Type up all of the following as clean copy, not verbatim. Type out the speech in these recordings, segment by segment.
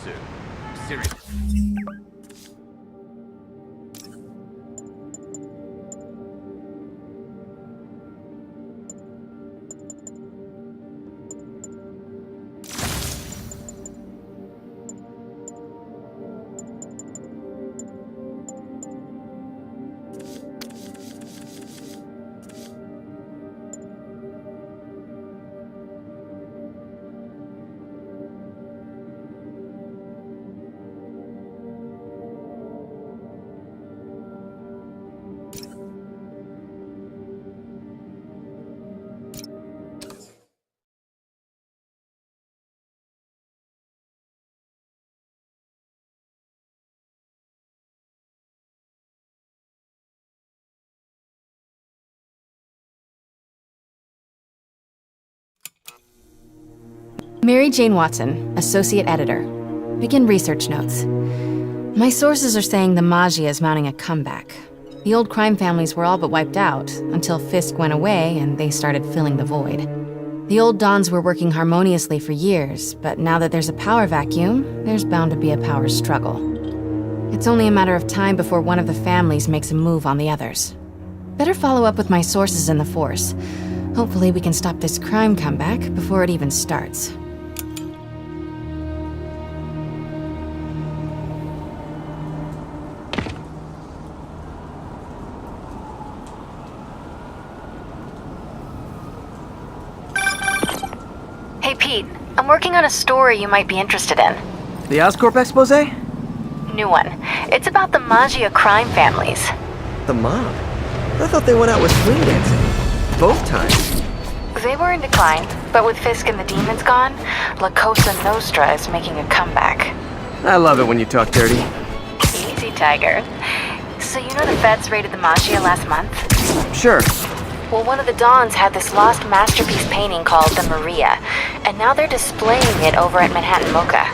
soon. Seriously. Mary Jane Watson, Associate Editor. Begin research notes. My sources are saying the Maggia is mounting a comeback. The old crime families were all but wiped out, until Fisk went away and they started filling the void. The old Dons were working harmoniously for years, but now that there's a power vacuum, there's bound to be a power struggle. It's only a matter of time before one of the families makes a move on the others. Better follow up with my sources in the Force. Hopefully we can stop this crime comeback before it even starts. Hey Pete, I'm working on a story you might be interested in. The Oscorp expose? New one. It's about the Maggia crime families. The mob? I thought they went out with swing dancing. Both times. They were in decline, but with Fisk and the demons gone, La Cosa Nostra is making a comeback. I love it when you talk dirty. Easy, Tiger. So you know the feds raided the Maggia last month? Sure. Well, one of the Dons had this lost masterpiece painting called the Maria, and now they're displaying it over at Manhattan Mocha.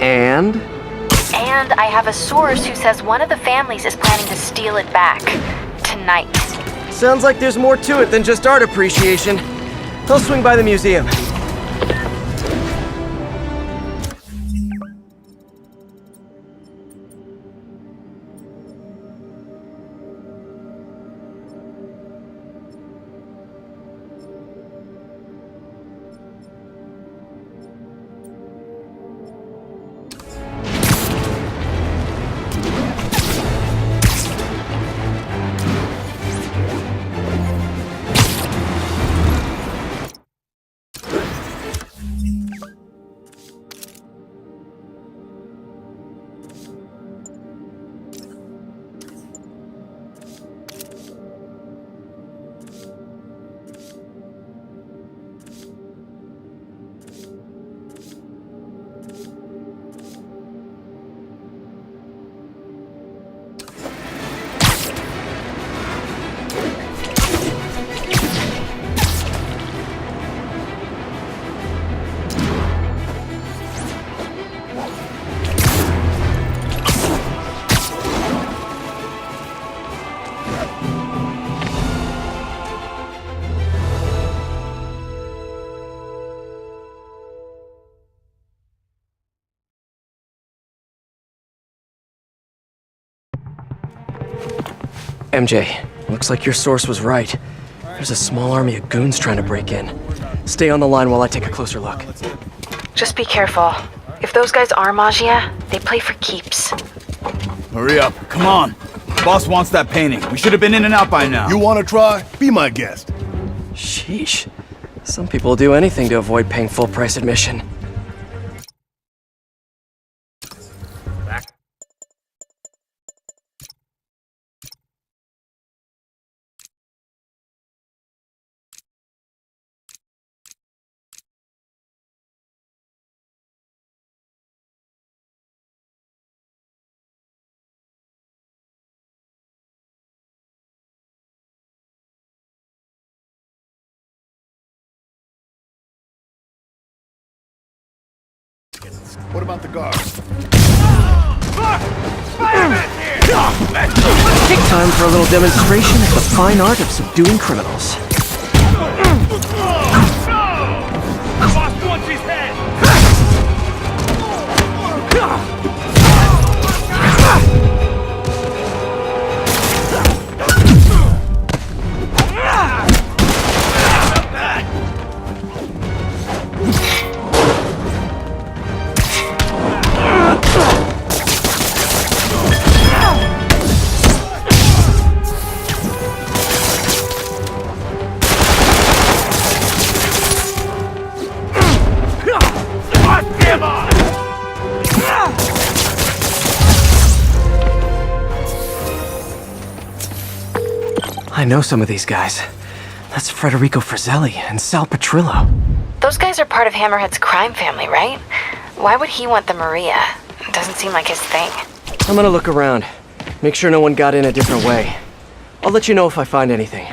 And I have a source who says one of the families is planning to steal it back. Tonight. sounds like there's more to it than just art appreciation. I'll swing by the museum. MJ, looks like your source was right. There's a small army of goons trying to break in. Stay on the line while I take a closer look. Just be careful. If those guys are Maggia, they play for keeps. Hurry up, come on. Boss wants that painting. We should have been in and out by now. You want to try? Be my guest. Sheesh. Some people will do anything to avoid paying full price admission. What about the guards? Time for a little demonstration of the fine art of subduing criminals. Boss wants his head! I know some of these guys. That's Federico Fratelli and Sal Petrillo. Those guys are part of Hammerhead's crime family, right? Why would he want the Maria? It doesn't seem like his thing. I'm gonna look around. Make sure no one got in a different way. I'll let you know if I find anything.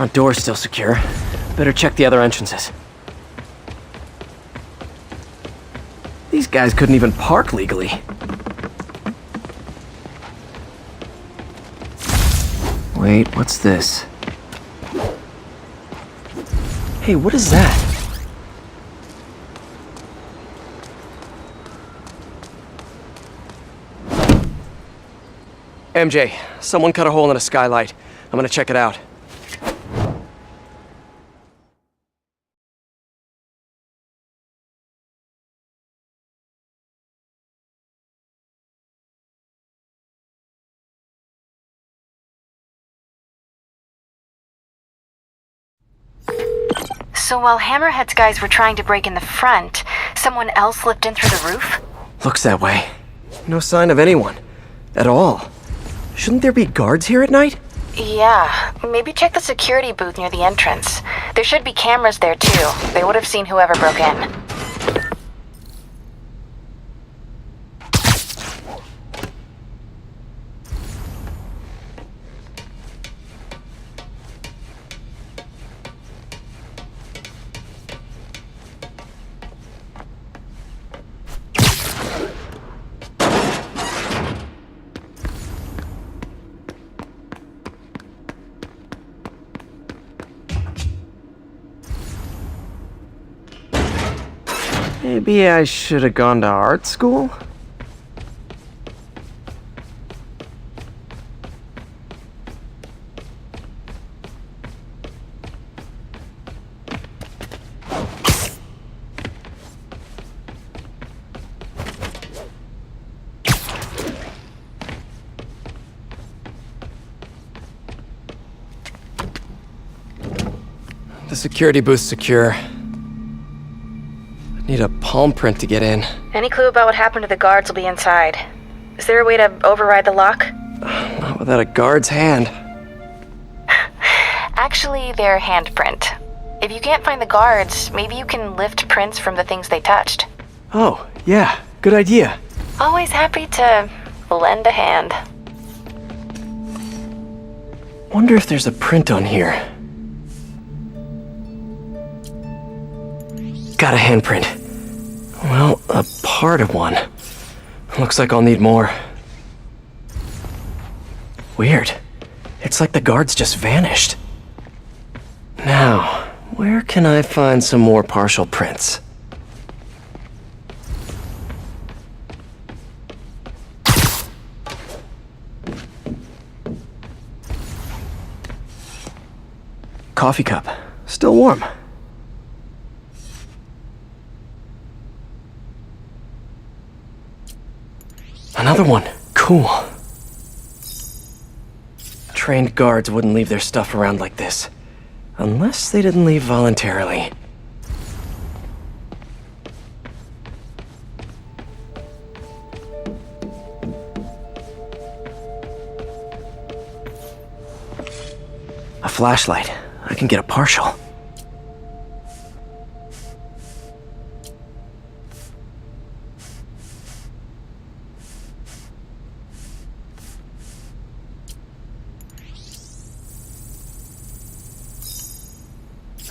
Front door's still secure. Better check the other entrances. These guys couldn't even park legally. Wait, what's this? Hey, what is that? MJ, someone cut a hole in a skylight. I'm gonna check it out. So while Hammerhead's guys were trying to break in the front, someone else slipped in through the roof? Looks that way. No sign of anyone. At all. Shouldn't there be guards here at night? Yeah, maybe check the security booth near the entrance. There should be cameras there too. They would have seen whoever broke in. Maybe I should have gone to art school? The security booth's secure. Need a palm print to get in. Any clue about what happened to the guards will be inside. Is there a way to override the lock? Not without a guard's hand. Actually, their handprint. If you can't find the guards, maybe you can lift prints from the things they touched. Oh, yeah, good idea. Always happy to lend a hand. Wonder if there's a print on here. Got a handprint. Well, a part of one. Looks like I'll need more. Weird. It's like the guards just vanished. Now, where can I find some more partial prints? Coffee cup. Still warm. Another one. Cool. Trained guards wouldn't leave their stuff around like this. Unless they didn't leave voluntarily. A flashlight. I can get a partial.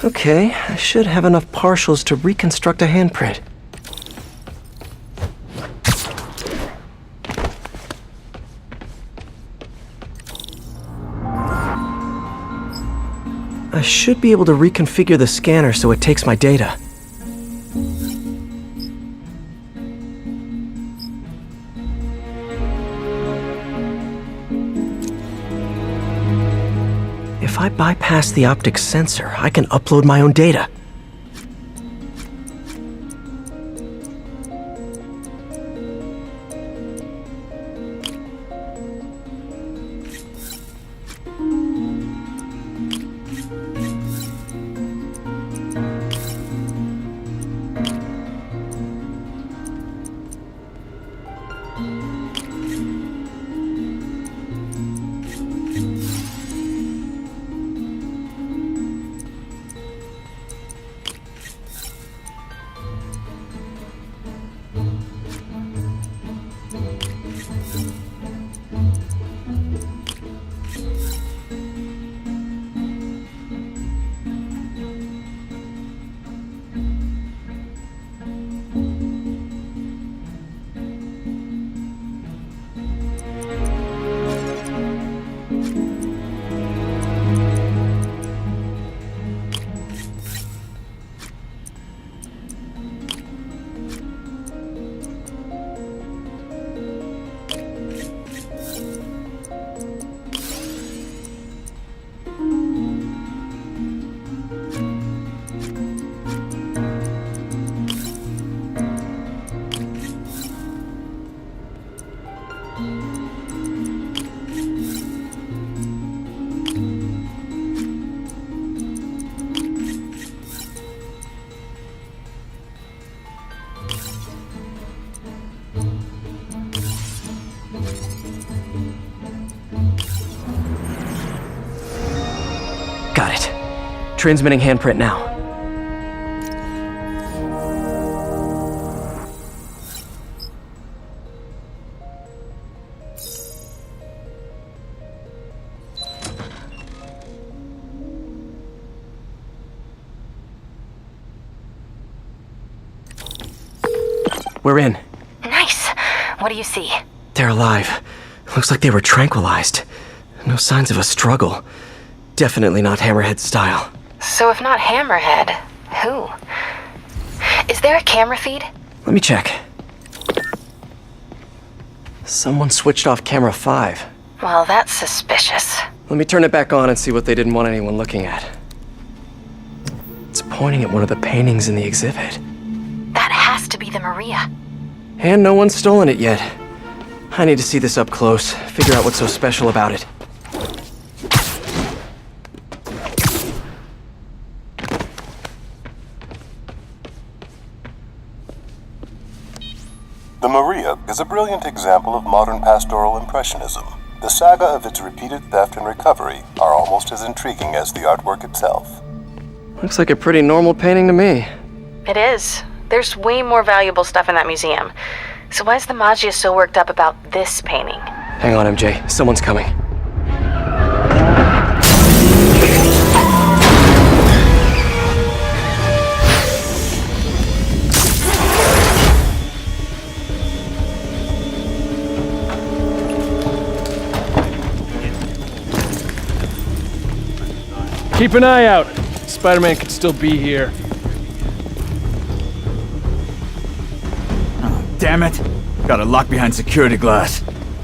Okay, I should have enough partials to reconstruct a handprint. I should be able to reconfigure the scanner so it takes my data. If I bypass the optic sensor, I can upload my own data. Got it. Transmitting handprint now. We're in. Nice. What do you see? They're alive. Looks like they were tranquilized. No signs of a struggle. Definitely not Hammerhead style. So if not Hammerhead, who? Is there a camera feed? Let me check. Someone switched off camera 5. Well, that's suspicious. Let me turn it back on and see what they didn't want anyone looking at. It's pointing at one of the paintings in the exhibit. That has to be the Maria. And no one's stolen it yet. I need to see this up close, figure out what's so special about it. The Maria is a brilliant example of modern pastoral impressionism. The saga of its repeated theft and recovery are almost as intriguing as the artwork itself. Looks like a pretty normal painting to me. It is. There's way more valuable stuff in that museum. So why is the Maggia so worked up about this painting? Hang on, MJ. Someone's coming. Keep an eye out. Spider-Man could still be here. Oh, damn it. Got it locked behind security glass.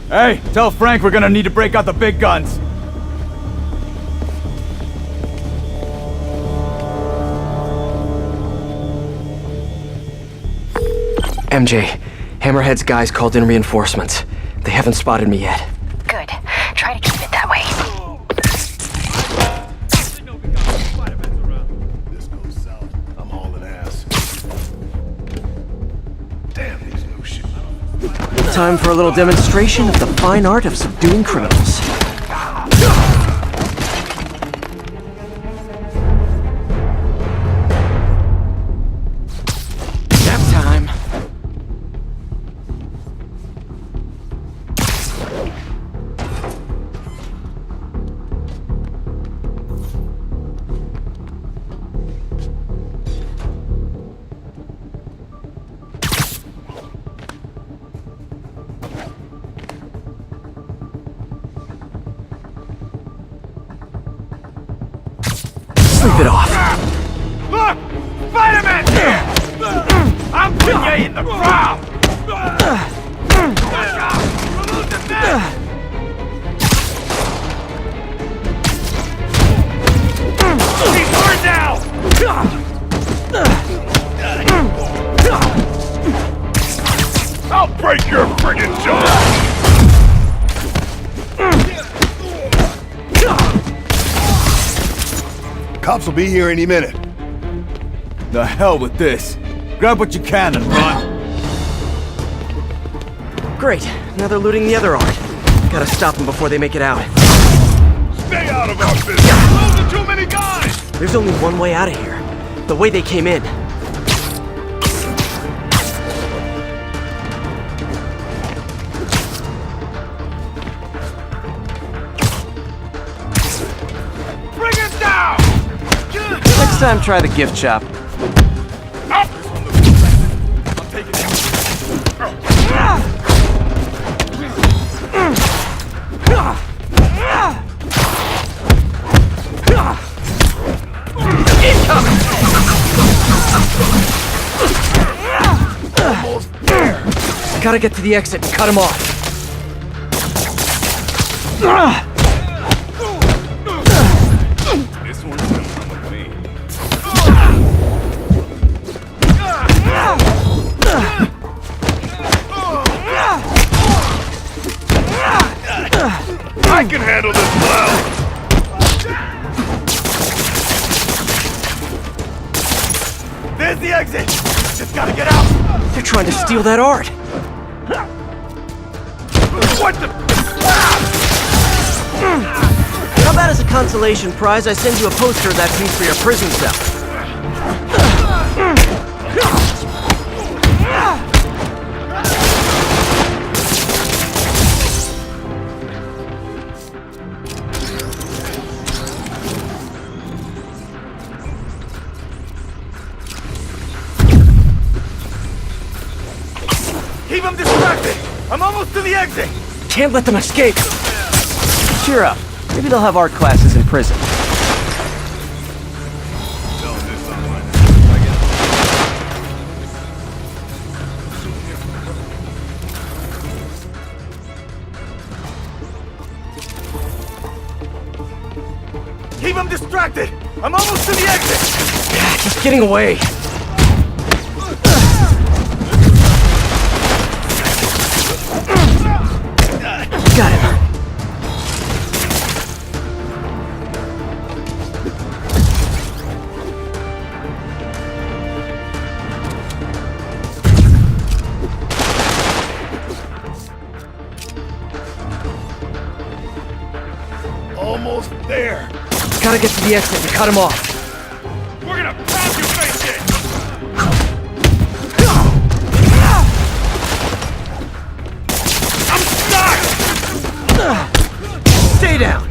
Hey, tell Frank we're gonna need to break out the big guns. MJ, Hammerhead's guys called in reinforcements. They haven't spotted me yet. Good. Try to keep it that way. This goes south. I'm hauling ass. Damn, these no shit. Time for a little demonstration of the fine art of subduing criminals. Nap time. Sleep it off. Look! Spider-Man's here! I'm putting you in the crowd! Look out! We're losing men! Cops will be here any minute. The hell with this. Grab what you can and run. Great, now they're looting the other arm. Gotta stop them before they make it out. Stay out of our business! Those are too many guys! There's only one way out of here. The way they came in. Bring it down! Next time, try the gift shop. I'm taking it. Almost there. Gotta get to the exit and cut him off. This one's gonna come with me. I can handle this well. There's the exit! Just gotta get out! They're trying to steal that art. What the? How about as a consolation prize, I send you a poster of that piece for your prison cell? Keep them distracted! I'm almost to the exit! Can't let them escape. Cheer up. Maybe they'll have art classes in prison. Keep them distracted! I'm almost to the exit! Just getting away. Got him. Almost there. Gotta get to the exit and cut him off. We're gonna pound your face in. I'm stuck. Stay down.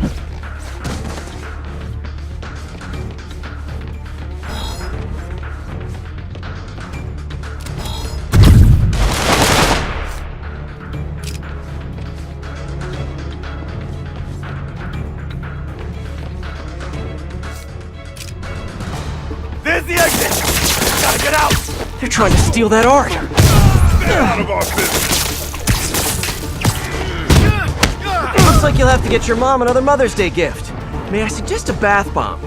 There's the exit! Gotta get out! They're trying to steal that art. Stay out of our business. Looks like you'll have to get your mom another Mother's Day gift. May I suggest a bath bomb?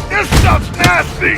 This stuff's nasty!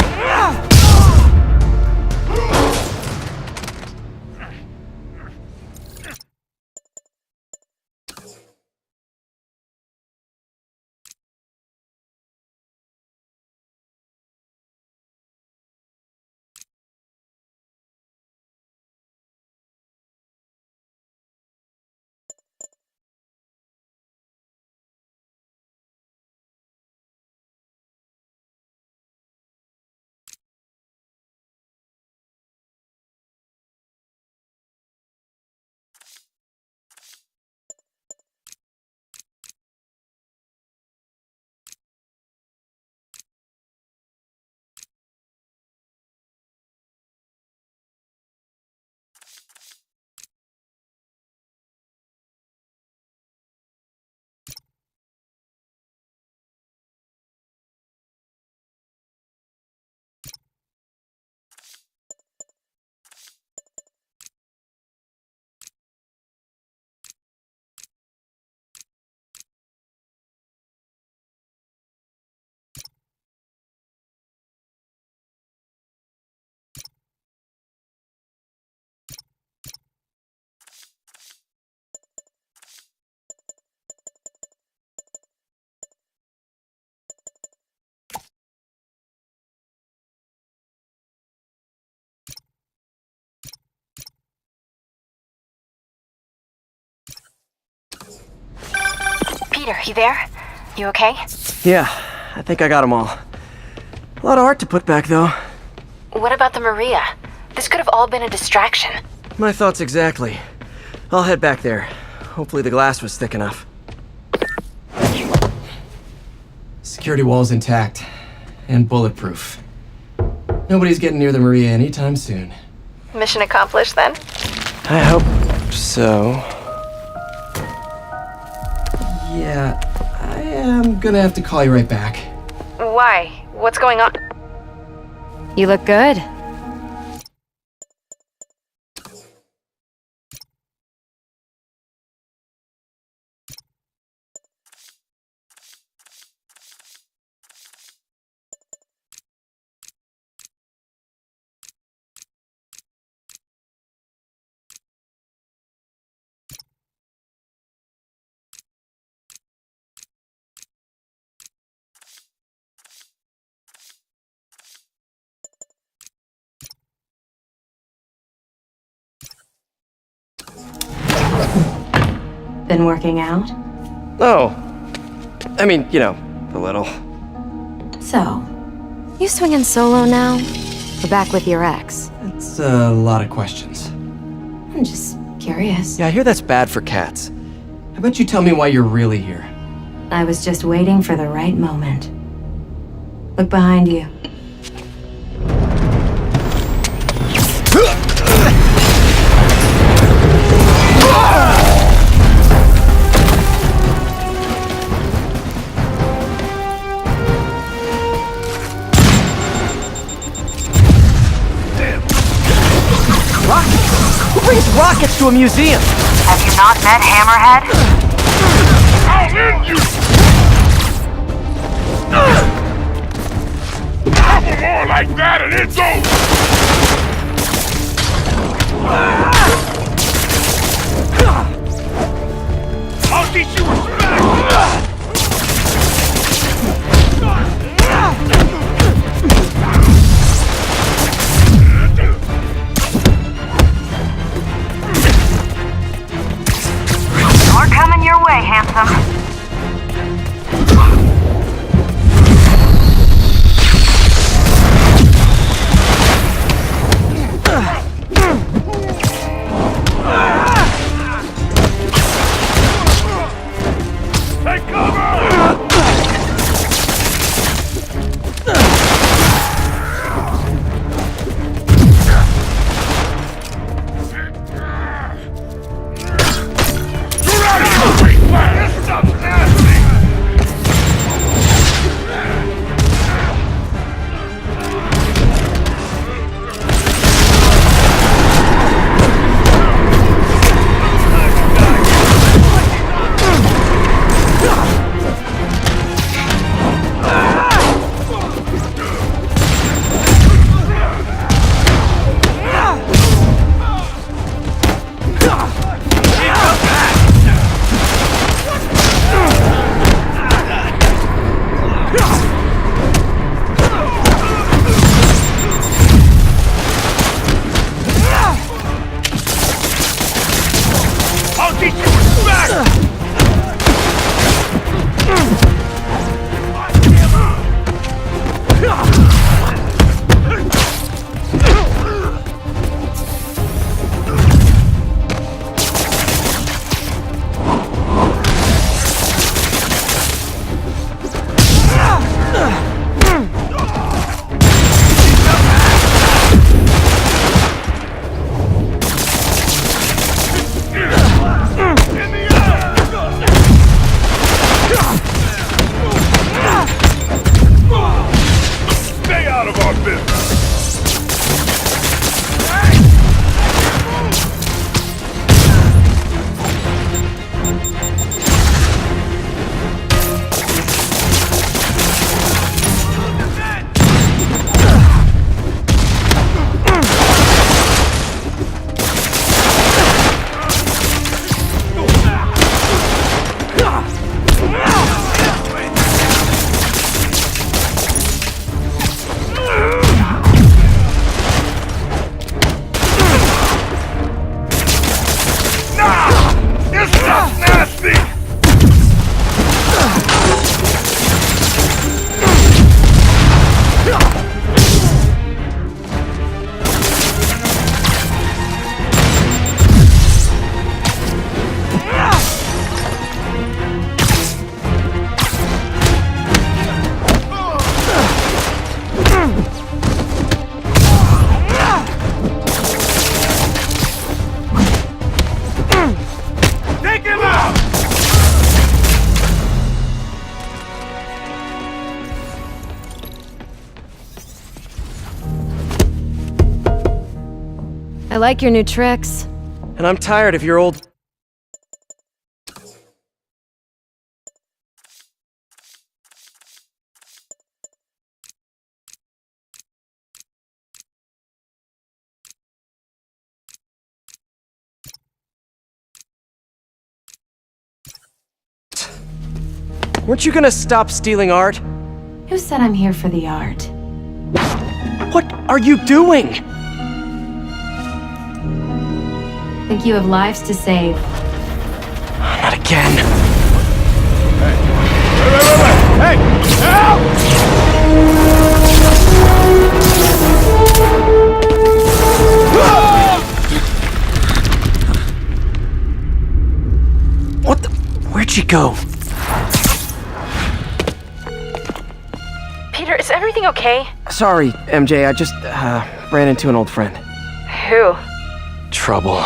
Peter, you there? You okay? Yeah, I think I got them all. A lot of art to put back, though. What about the Maria? This could have all been a distraction. My thoughts exactly. I'll head back there. Hopefully the glass was thick enough. Security wall's intact. And bulletproof. Nobody's getting near the Maria anytime soon. Mission accomplished, then? I hope so. Yeah, I am gonna have to call you right back. Why? What's going on? You look good. Been working out? Oh. I mean, you know, a little. So, you swinging solo now? Or back with your ex? That's a lot of questions. I'm just curious. Yeah, I hear that's bad for cats. How about you tell me why you're really here? I was just waiting for the right moment. Look behind you. Who brings rockets to a museum? Have you not met Hammerhead? I'll end you! Couple more like that and it's over! I'll teach you respect! More coming your way, handsome. I like your new tricks. And I'm tired of your old... Weren't you gonna stop stealing art? Who said I'm here for the art? What are you doing? Think you have lives to save. Not again. Hey! Help! What the... Where'd she go? Peter, is everything okay? Sorry, MJ, I just, ran into an old friend. Who? Trouble.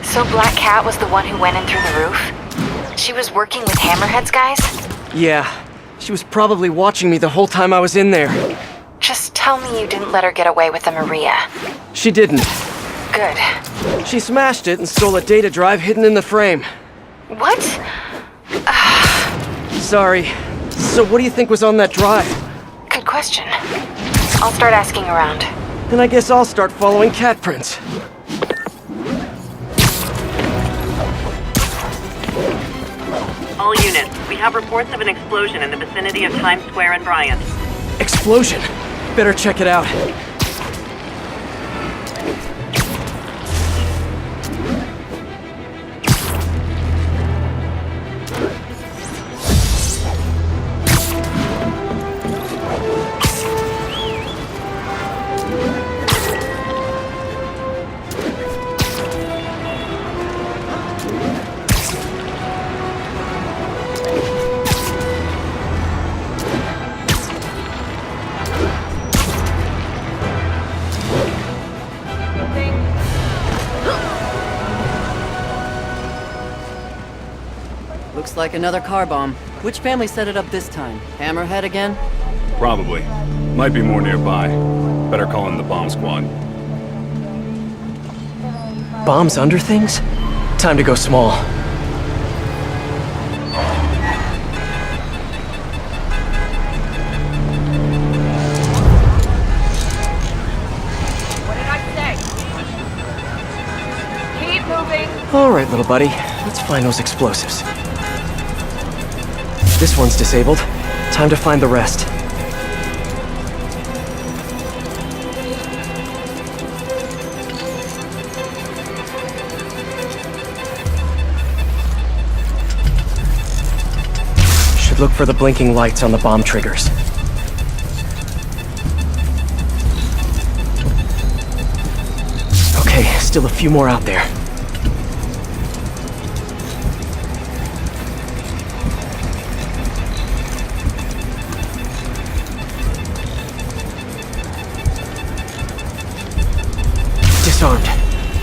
So Black Cat was the one who went in through the roof? She was working with Hammerhead's guys? Yeah, she was probably watching me the whole time I was in there. Just tell me you didn't let her get away with the Maria. She didn't. Good. She smashed it and stole a data drive hidden in the frame. What? Sorry. So what do you think was on that drive? Good question. I'll start asking around. Then I guess I'll start following cat prints. All units, we have reports of an explosion in the vicinity of Times Square and Bryant. Explosion. Better check it out. Looks like another car bomb. Which family set it up this time? Hammerhead again? Probably. Might be more nearby. Better call in the bomb squad. Bombs under things? Time to go small. What did I say? Keep moving. All right, little buddy. Let's find those explosives. This one's disabled. Time to find the rest. Should look for the blinking lights on the bomb triggers. Okay, still a few more out there.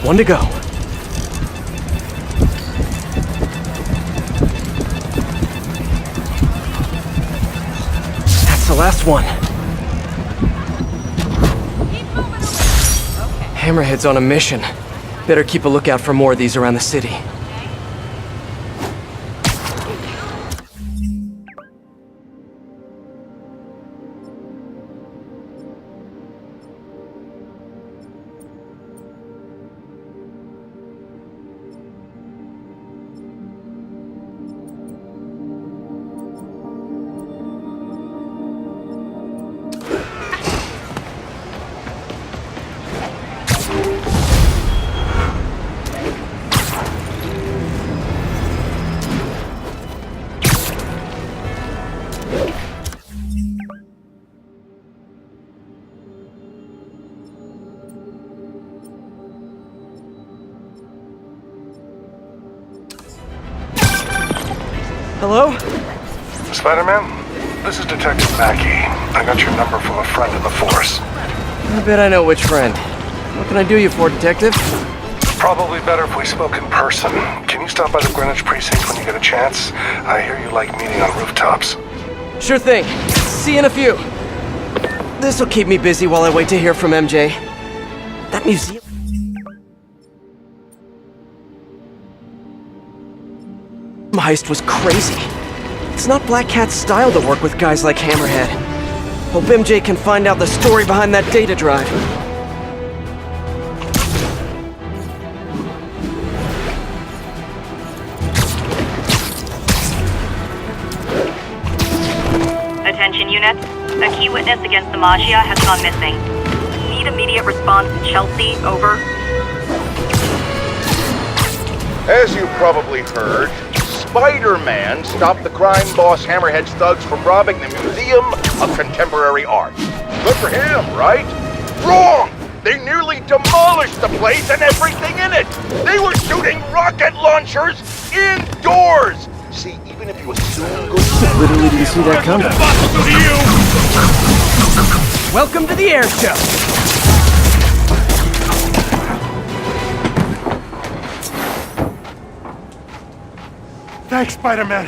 One to go. That's the last one. Hammerhead's on a mission. Better keep a lookout for more of these around the city. Hello? Spider-Man, this is Detective Mackey. I got your number from a friend in the force. I bet I know which friend. What can I do you for, Detective? Probably better if we spoke in person. Can you stop by the Greenwich precinct when you get a chance? I hear you like meeting on rooftops. Sure thing. See you in a few. This'll keep me busy while I wait to hear from MJ. That museum... heist was crazy. It's not Black Cat's style to work with guys like Hammerhead. Hope MJ can find out the story behind that data drive. Attention units. A key witness against the Magia has gone missing. Need immediate response. Chelsea, over. As you probably heard, Spider-Man stopped the crime boss Hammerhead's thugs from robbing the Museum of Contemporary Art. Good for him, right? Wrong! They nearly demolished the place and everything in it! They were shooting rocket launchers indoors! See, even if you assume good... Literally didn't see that coming. Welcome to the air show! Thanks, Spider-Man.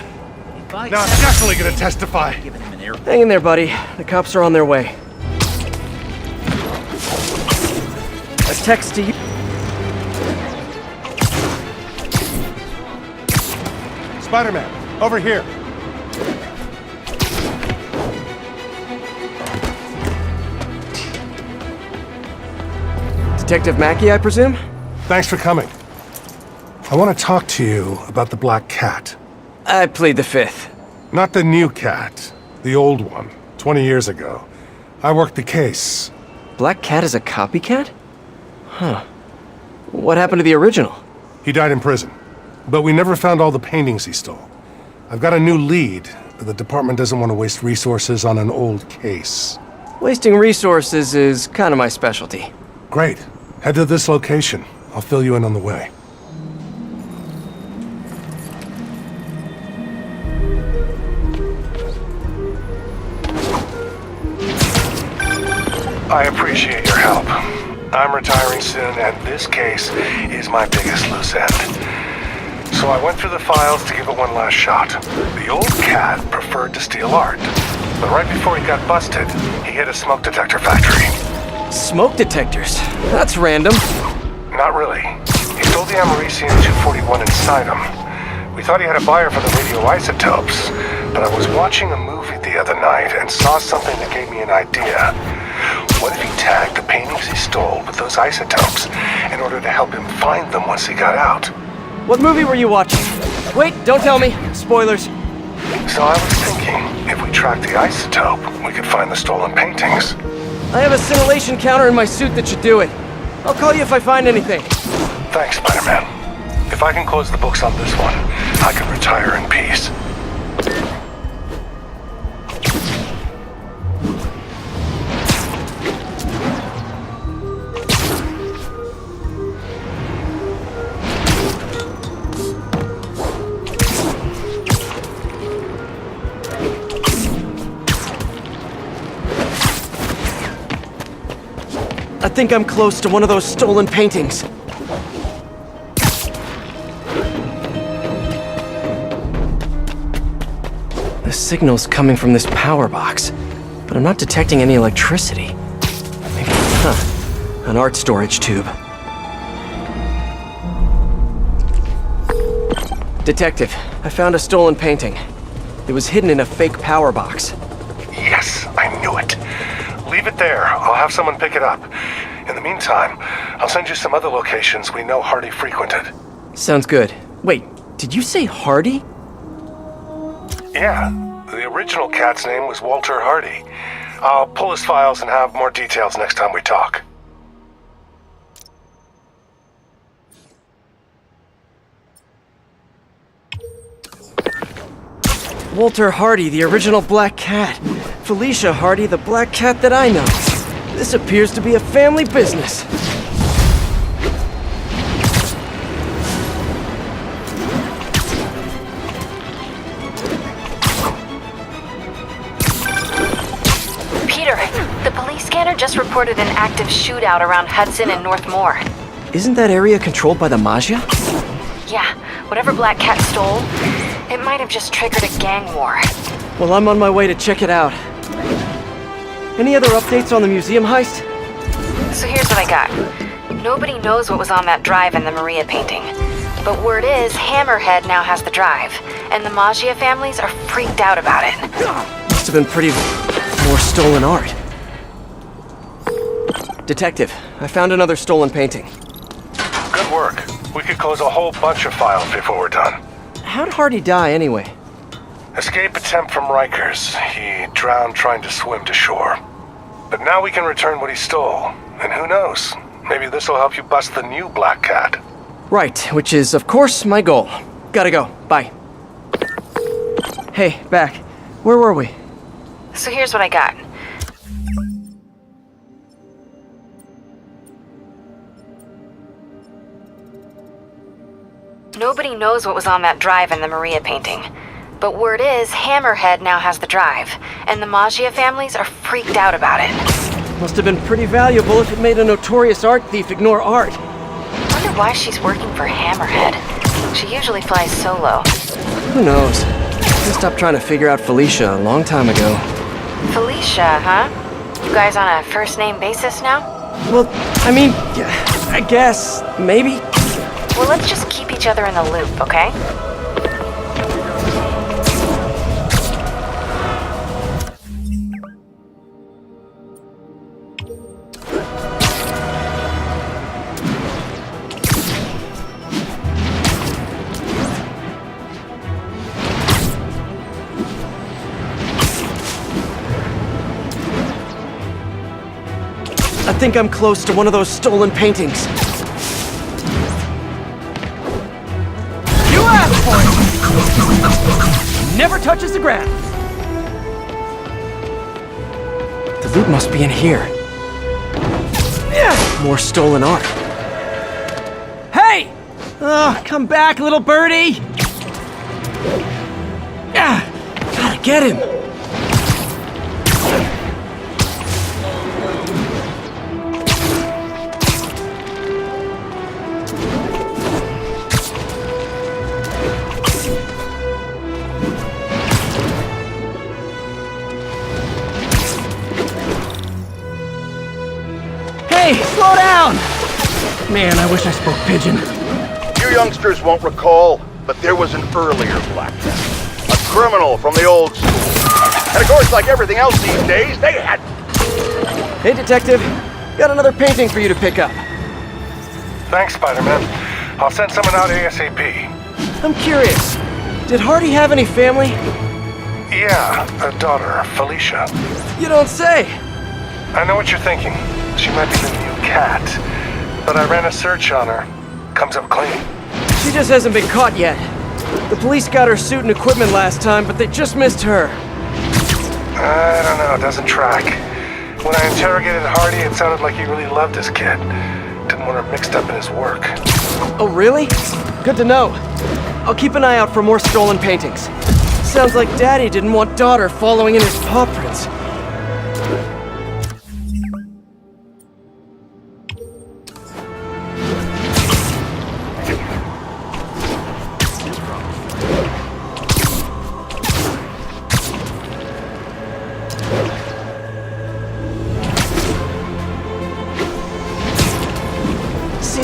Now I'm definitely gonna testify. Hang in there, buddy. The cops are on their way. A text to you. Spider-Man, over here. Detective Mackey, I presume? Thanks for coming. I want to talk to you about the Black Cat. I plead the fifth. Not the new cat, the old one, 20 years ago. I worked the case. Black Cat is a copycat? Huh. What happened to the original? He died in prison, but we never found all the paintings he stole. I've got a new lead, but the department doesn't want to waste resources on an old case. Wasting resources is kind of my specialty. Great. Head to this location. I'll fill you in on the way. I appreciate your help. I'm retiring soon, and this case is my biggest loose end. So I went through the files to give it one last shot. The old cat preferred to steal art, but right before he got busted, he hit a smoke detector factory. Smoke detectors? That's random. Not really. He stole the Americium 241 inside him. We thought he had a buyer for the radioisotopes, but I was watching a movie the other night and saw something that gave me an idea. What if he tagged the paintings he stole with those isotopes in order to help him find them once he got out? What movie were you watching? Wait, don't tell me. Spoilers. So I was thinking, if we track the isotope, we could find the stolen paintings. I have a scintillation counter in my suit that should do it. I'll call you if I find anything. Thanks, Spider-Man. If I can close the books on this one, I can retire in peace. I think I'm close to one of those stolen paintings. The signal's coming from this power box, but I'm not detecting any electricity. Maybe, an art storage tube. Detective, I found a stolen painting. It was hidden in a fake power box. Yes, I knew it. Leave it there. I'll have someone pick it up. In the meantime, I'll send you some other locations we know Hardy frequented. Sounds good. Wait, did you say Hardy? Yeah, the original cat's name was Walter Hardy. I'll pull his files and have more details next time we talk. Walter Hardy, the original black cat. Felicia Hardy, the black cat that I know. This appears to be a family business. Peter, the police scanner just reported an active shootout around Hudson and North Moore. Isn't that area controlled by the Mafia? Yeah, whatever Black Cat stole, it might have just triggered a gang war. Well, I'm on my way to check it out. Any other updates on the museum heist? So here's what I got. Nobody knows what was on that drive in the Maria painting. But word is, Hammerhead now has the drive, and the Maggia families are freaked out about it. Must have been pretty... more stolen art. Detective, I found another stolen painting. Good work. We could close a whole bunch of files before we're done. How'd Hardy die anyway? Escape attempt from Rikers. He drowned trying to swim to shore. But now we can return what he stole. And who knows? Maybe this will help you bust the new Black Cat. Right, which is, of course, my goal. Gotta go. Bye. Hey, back. Where were we? So here's what I got. Nobody knows what was on that drive in the Maria painting. But word is, Hammerhead now has the drive, and the Maggia families are freaked out about it. Must have been pretty valuable if it made a notorious art thief ignore art. Wonder why she's working for Hammerhead. She usually flies solo. Who knows? I stopped trying to figure out Felicia a long time ago. Felicia, huh? You guys on a first-name basis now? Well, I mean, yeah, I guess, maybe. Well, let's just keep each other in the loop, okay? I think I'm close to one of those stolen paintings. You asked for it! Never touches the ground! The loot must be in here. More stolen art. Hey! Oh, come back, little birdie! Gotta get him! Hey, slow down! Man, I wish I spoke pigeon. You youngsters won't recall, but there was an earlier Black Cat. A criminal from the old school. And of course, like everything else these days, they had... Hey, detective. Got another painting for you to pick up. Thanks, Spider-Man. I'll send someone out ASAP. I'm curious. Did Hardy have any family? Yeah, a daughter, Felicia. You don't say. I know what you're thinking. She might be the new cat. But I ran a search on her. Comes up clean. She just hasn't been caught yet. The police got her suit and equipment last time, but they just missed her. I don't know, it doesn't track. When I interrogated Hardy, it sounded like he really loved his kid. Didn't want her mixed up in his work. Oh, really? Good to know. I'll keep an eye out for more stolen paintings. Sounds like Daddy didn't want daughter following in his paw prints.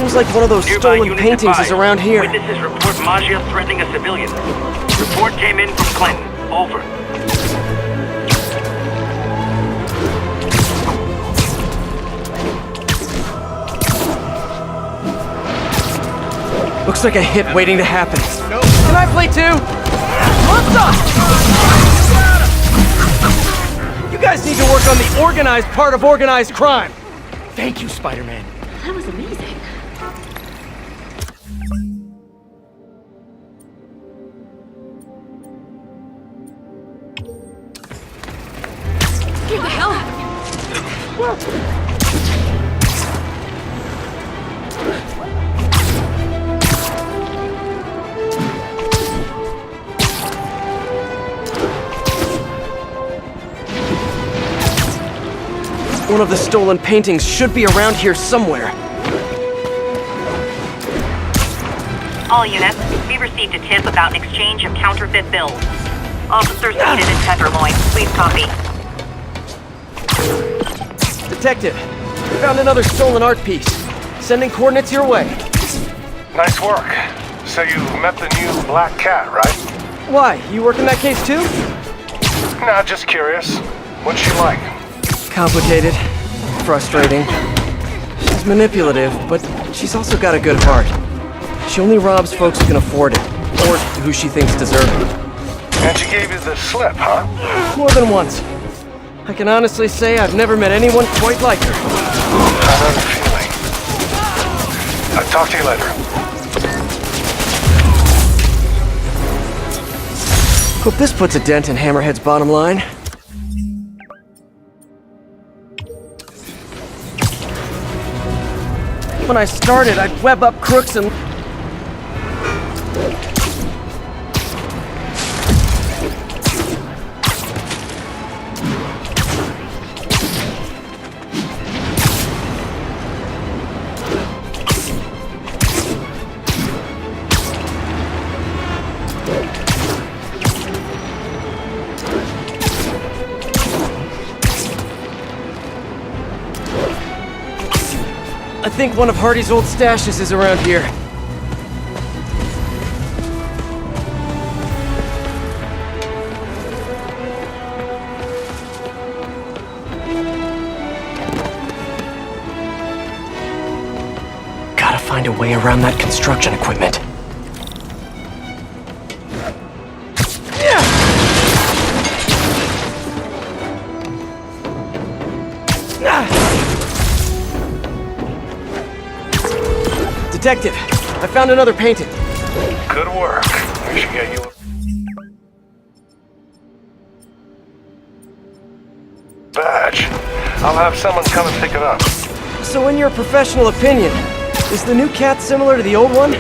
Seems like one of those stolen paintings is around here. Witnesses report Maggia threatening a civilian. Report came in from Clinton. Over. Looks like a hit waiting to happen. Can I play too? What's up? You guys need to work on the organized part of organized crime. Thank you, Spider-Man. That was amazing. Get the hell out of here! One of the stolen paintings should be around here somewhere. All units, we received a tip about an exchange of counterfeit bills. Officers needed in Tenderloin. Please copy. Detective, we found another stolen art piece. Sending coordinates your way. Nice work. So you met the new Black Cat, right? Why? You work in that case too? Nah, just curious. What's she like? Complicated. Frustrating. She's manipulative, but she's also got a good heart. She only robs folks who can afford it, or who she thinks deserve it. And she gave you the slip, huh? More than once. I can honestly say I've never met anyone quite like her. I know the feeling. I'll talk to you later. Hope this puts a dent in Hammerhead's bottom line. When I started, I'd web up crooks and... I think one of Hardy's old stashes is around here. Gotta find a way around that construction equipment. Detective, I found another painting. Good work. We should get you a badge. I'll have someone come and pick it up. So in your professional opinion, is the new cat similar to the old one?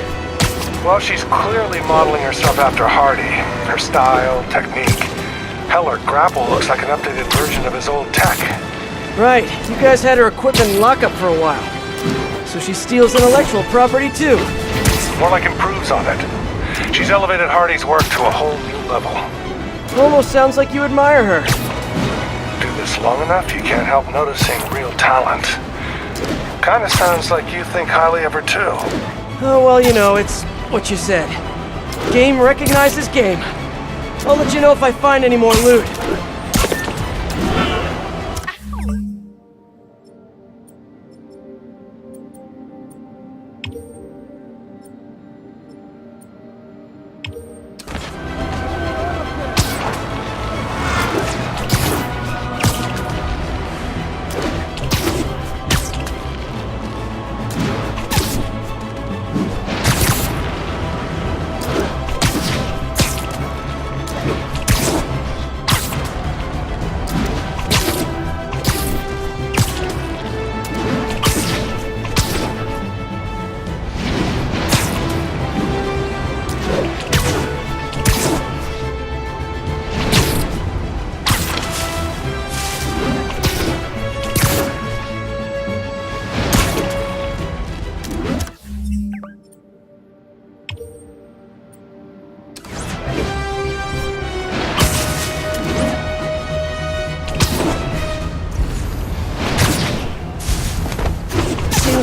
Well, she's clearly modeling herself after Hardy. Her style, technique. Hell, her grapple looks like an updated version of his old tech. Right, you guys had her equipment in lockup for a while. So she steals intellectual property too. More like improves on it. She's elevated Hardy's work to a whole new level. Almost sounds like you admire her. Do this long enough, you can't help noticing real talent. Kinda sounds like you think highly of her too. Oh, well, you know, it's what you said. Game recognizes game. I'll let you know if I find any more loot.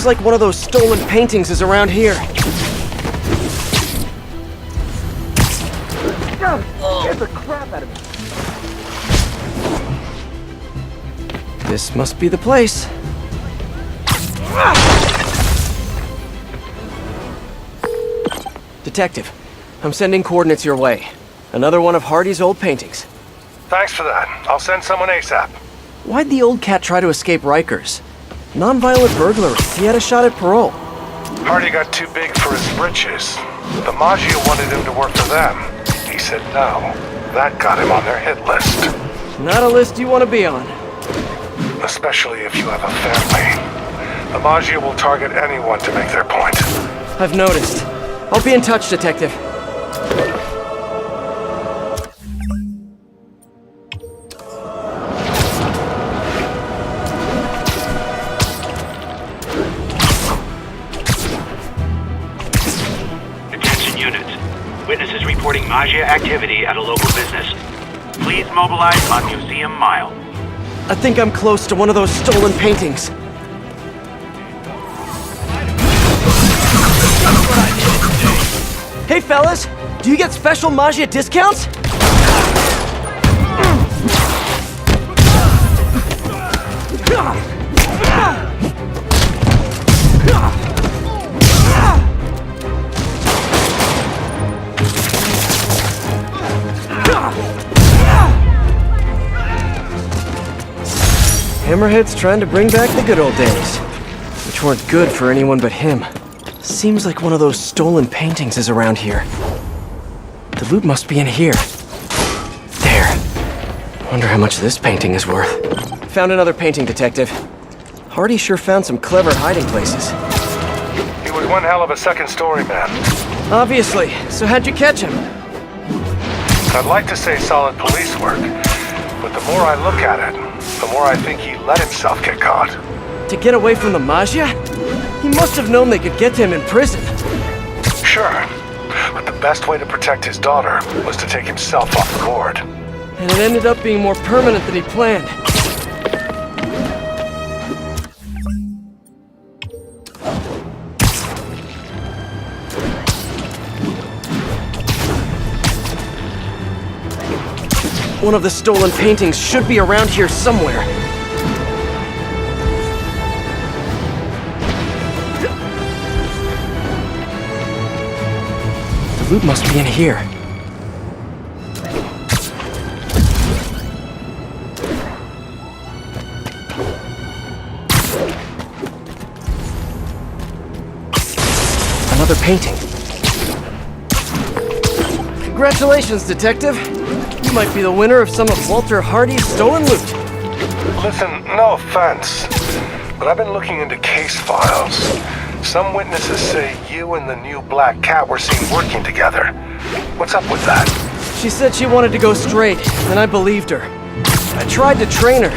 Seems like one of those stolen paintings is around here. Get the crap out of me. This must be the place. Detective, I'm sending coordinates your way. Another one of Hardy's old paintings. Thanks for that. I'll send someone ASAP. Why'd the old cat try to escape Rikers? Non-violent burglary. He had a shot at parole. Hardy got too big for his britches. The Maggia wanted him to work for them. He said no. That got him on their hit list. Not a list you want to be on. Especially if you have a family. The Maggia will target anyone to make their point. I've noticed. I'll be in touch, Detective. Attention units. Witnesses reporting Maggia activity at a local business. Please mobilize on Museum Mile. I think I'm close to one of those stolen paintings. Hey fellas, do you get special Maggia discounts? Hammerhead's trying to bring back the good old days, which weren't good for anyone but him. Seems like one of those stolen paintings is around here. The loot must be in here. There. Wonder how much this painting is worth. Found another painting, Detective. Hardy sure found some clever hiding places. He was one hell of a second-story man. Obviously. So how'd you catch him? I'd like to say solid police work, but the more I look at it, the more I think he let himself get caught. To get away from the Maggia? He must have known they could get to him in prison. Sure, but the best way to protect his daughter was to take himself off the board. And it ended up being more permanent than he planned. One of the stolen paintings should be around here somewhere. The loot must be in here. Another painting. Congratulations, Detective. You might be the winner of some of Walter Hardy's stolen loot. Listen, no offense, but I've been looking into case files. Some witnesses say you and the new Black Cat were seen working together. What's up with that? She said she wanted to go straight, and I believed her. I tried to train her.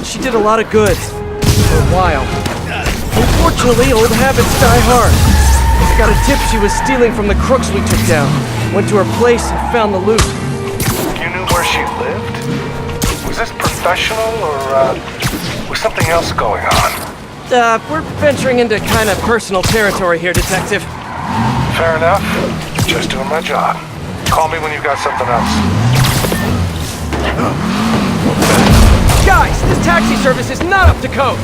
She did a lot of good. For a while. Unfortunately, old habits die hard. I got a tip she was stealing from the crooks we took down. Went to her place and found the loot. You knew where she lived? Was this professional, or was something else going on? We're venturing into kind of personal territory here, Detective. Fair enough. Just doing my job. Call me when you've got something else. Guys, this taxi service is not up to code!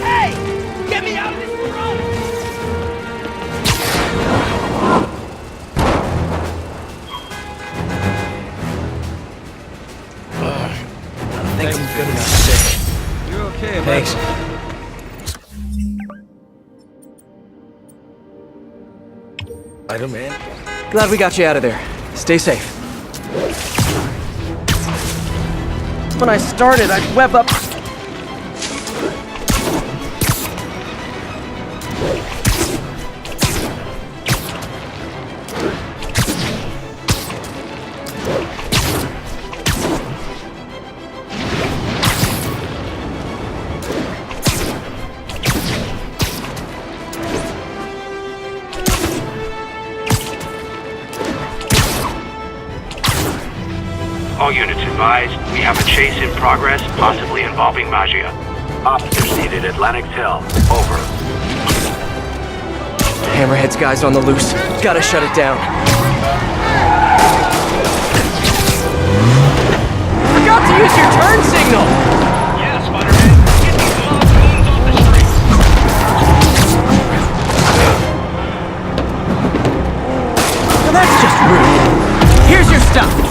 Hey! Get me out of this room! I think I'm good enough sick. You're okay, bud. Thanks. Spider-Man. Glad we got you out of there. Stay safe. When I started, I'd web up... All units advised, we have a chase in progress, possibly involving Magia. Officers needed Atlantic Hill. Over. Hammerhead's guys on the loose. Gotta shut it down. Forgot to use your turn signal! Yeah, Spider-Man. Get these motherfuckers off the street. Now that's just rude. Here's your stuff.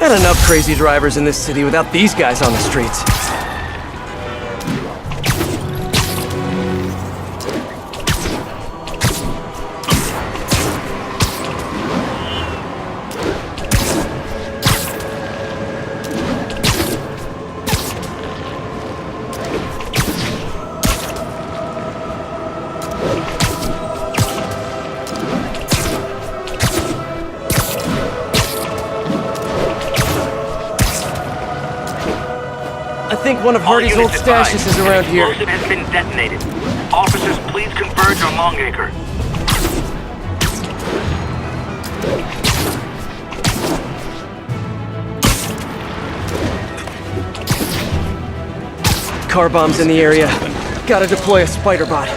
Not enough crazy drivers in this city without these guys on the streets. I think one of Hardy's old stashes is around here. Explosive has been detonated. Officers, please converge on Longacre. Car bombs in the area. Gotta deploy a spider bot.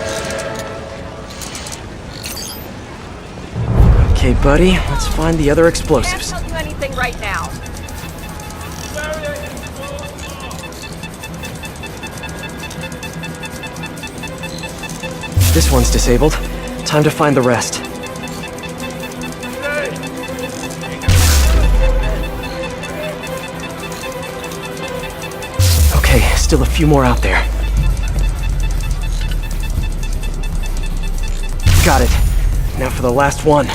Okay, buddy, let's find the other explosives. Can't tell you anything right now. This one's disabled. Time to find the rest. Okay, still a few more out there. Got it. Now for the last one.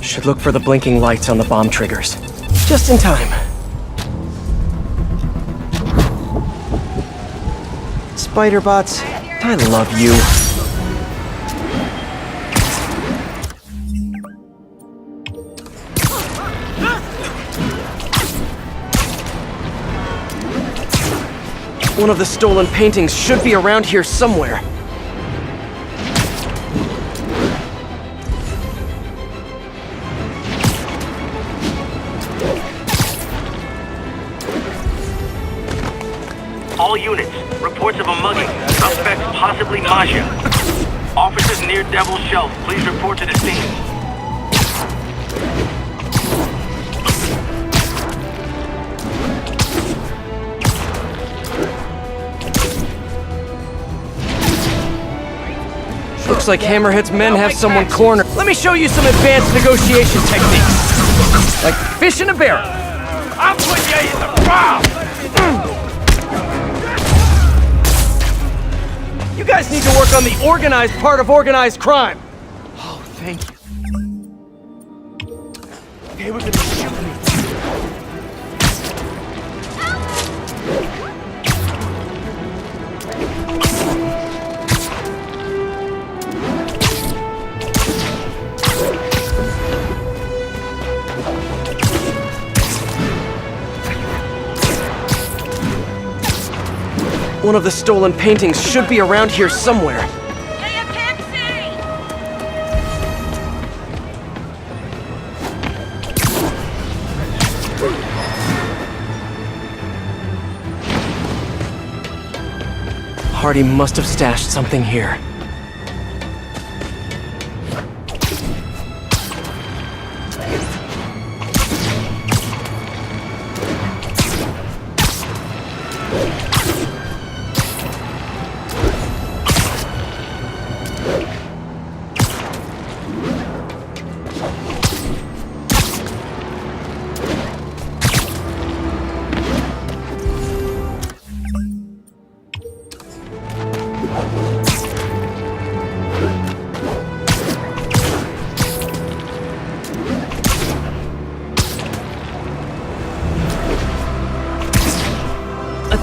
Should look for the blinking lights on the bomb triggers. Just in time. Spider bots, I love you. One of the stolen paintings should be around here somewhere. All units, reports of a mugging. Suspect possibly Magia. Officers near Devil's Shelf, please report to the scene. Looks like Hammerhead's men have someone cornered. Let me show you some advanced negotiation techniques. Like fish in a barrel. I'll put you in the bomb! You guys need to work on the organized part of organized crime. Oh, thank you. They were gonna shoot me. One of the stolen paintings should be around here somewhere. Hey, a taxi! Hardy must have stashed something here.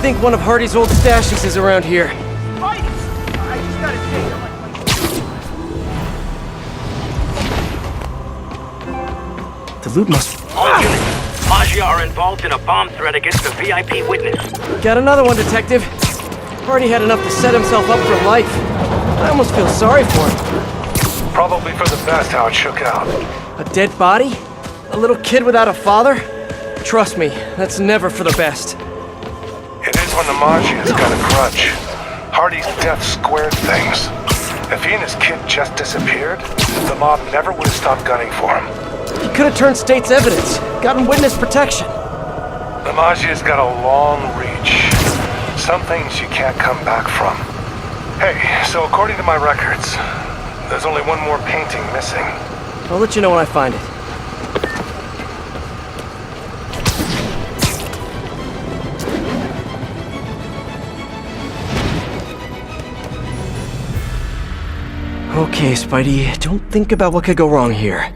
think one of Hardy's old stashes is around here. Spidey! I just gotta say, The loot must... All units, Maggia are involved in a bomb threat against a VIP witness. Got another one, Detective. Hardy had enough to set himself up for life. I almost feel sorry for him. Probably for the best how it shook out. A dead body? A little kid without a father? Trust me, that's never for the best. It is when the Maggia's got a grudge. Hardy's death squared things. If he and his kid just disappeared, the mob never would have stopped gunning for him. He could have turned state's evidence, gotten witness protection. The Maggia's got a long reach. Some things you can't come back from. Hey, so according to my records, there's only one more painting missing. I'll let you know when I find it. Okay, Spidey, don't think about what could go wrong here.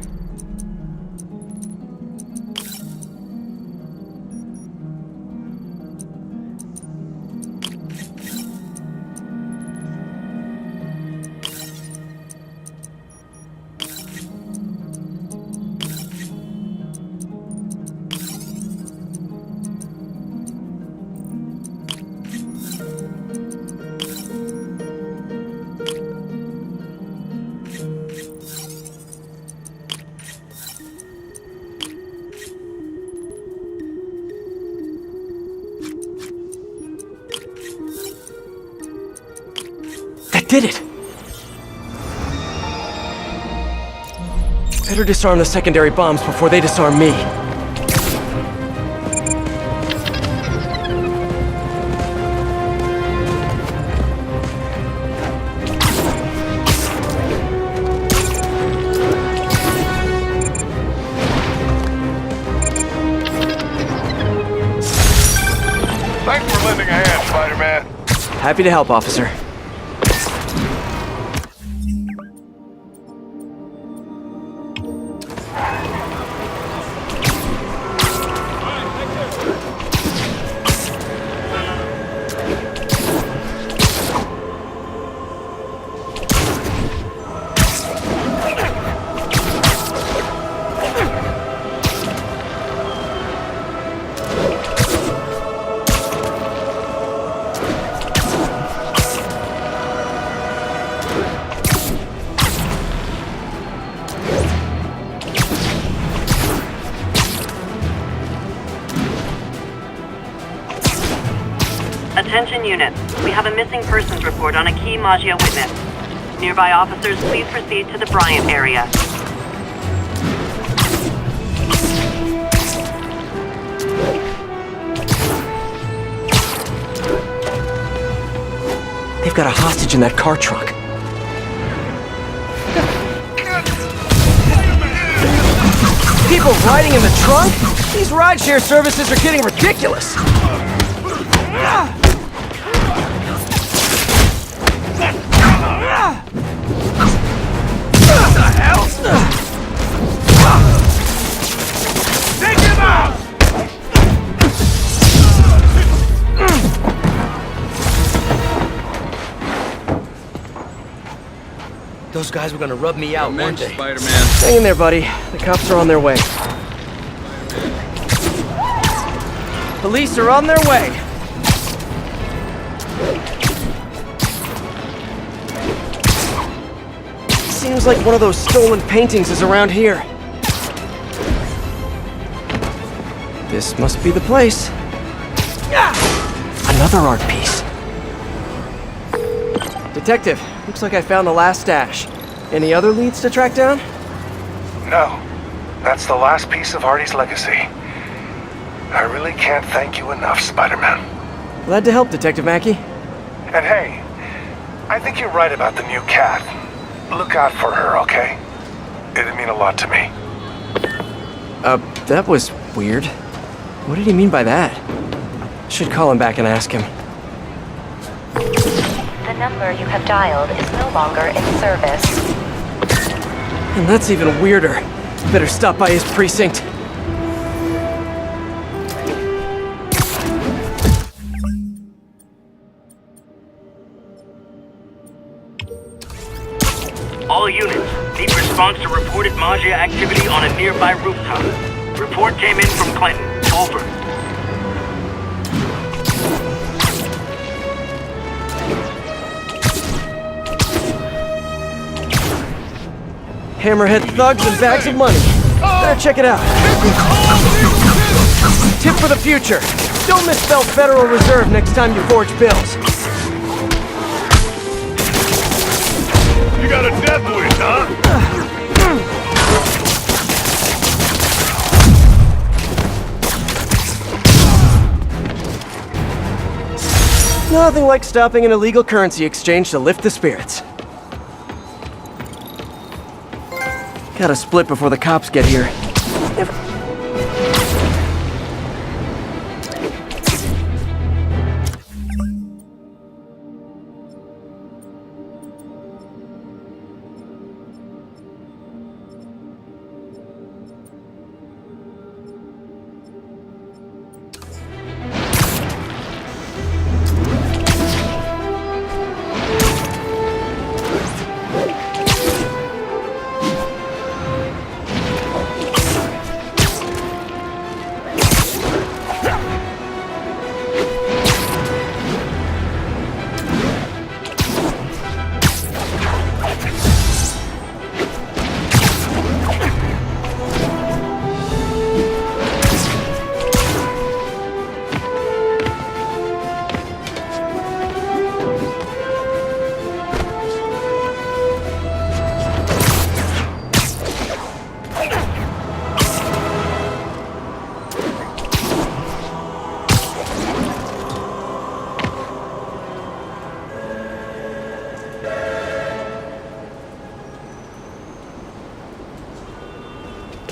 Did it! Better disarm the secondary bombs before they disarm me. Thanks for lending a hand, Spider-Man. Happy to help, officer. Attention units. We have a missing persons report on a key Maggia witness. Nearby officers, please proceed to the Bryant area. They've got a hostage in that car trunk. People riding in the trunk? These rideshare services are getting ridiculous. What the hell? Take him out! Those guys were gonna rub me out one day. Spider-Man. Hang in there, buddy. The cops are on their way. Police are on their way. Seems like one of those stolen paintings is around here. This must be the place. Another art piece. Detective, looks like I found the last stash. Any other leads to track down? No. That's the last piece of Hardy's legacy. I really can't thank you enough, Spider-Man. Glad to help, Detective Mackey. And hey, I think you're right about the new cat. Look out for her, okay? It'd mean a lot to me. That was weird. What did he mean by that? Should call him back and ask him. The number you have dialed is no longer in service. And that's even weirder. Better stop by his precinct. reported Maggia activity on a nearby rooftop. Report came in from Clinton. Over. Hammerhead thugs and bags of money. Better check it out. Tip for the future. Don't misspell Federal Reserve next time you forge bills. You got a death wish, huh? Nothing like stopping an illegal currency exchange to lift the spirits. Gotta split before the cops get here.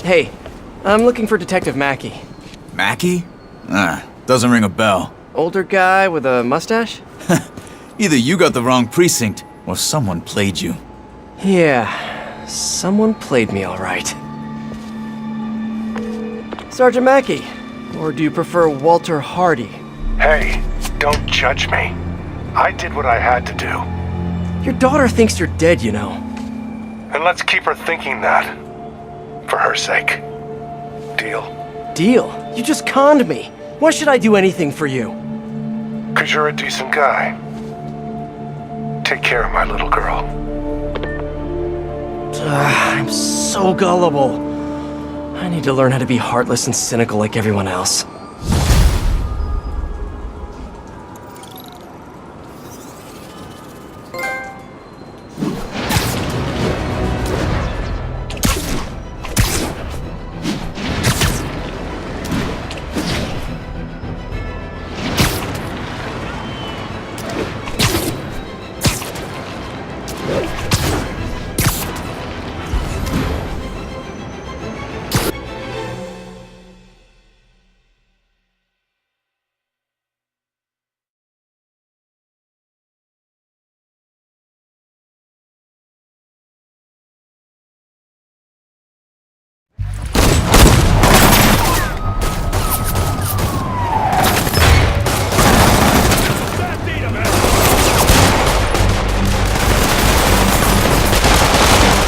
Hey, I'm looking for Detective Mackey. Mackey? Doesn't ring a bell. Older guy with a mustache? Either you got the wrong precinct, or someone played you. Yeah, someone played me all right. Sergeant Mackey, or do you prefer Walter Hardy? Hey, don't judge me. I did what I had to do. Your daughter thinks you're dead, you know. And let's keep her thinking that. For her sake. Deal? Deal? You just conned me. Why should I do anything for you? 'Cause you're a decent guy. Take care of my little girl. I'm so gullible. I need to learn how to be heartless and cynical like everyone else.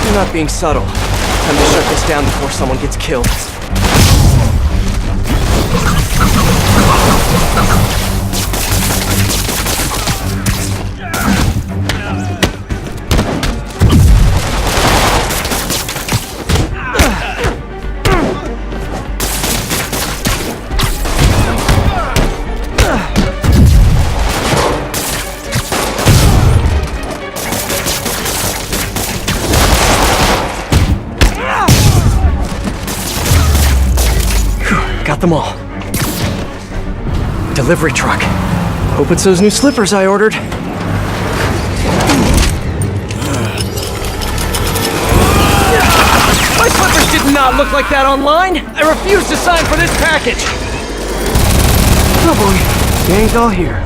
You're not being subtle. Time to shut this down before someone gets killed. Got them all. Delivery truck. Hope it's those new slippers I ordered. My slippers did not look like that online! I refuse to sign for this package! Oh boy, gang's all here.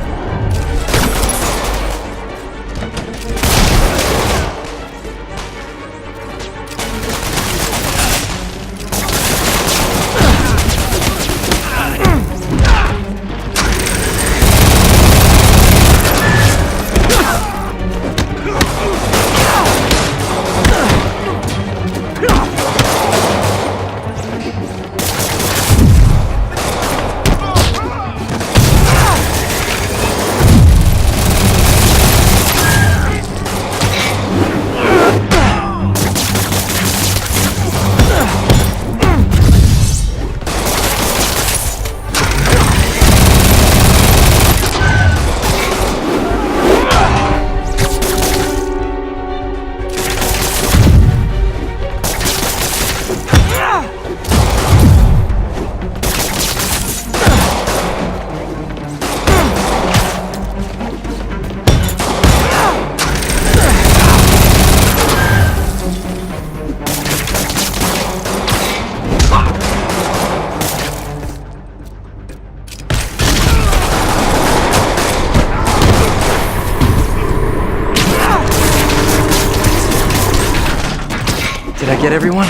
get everyone?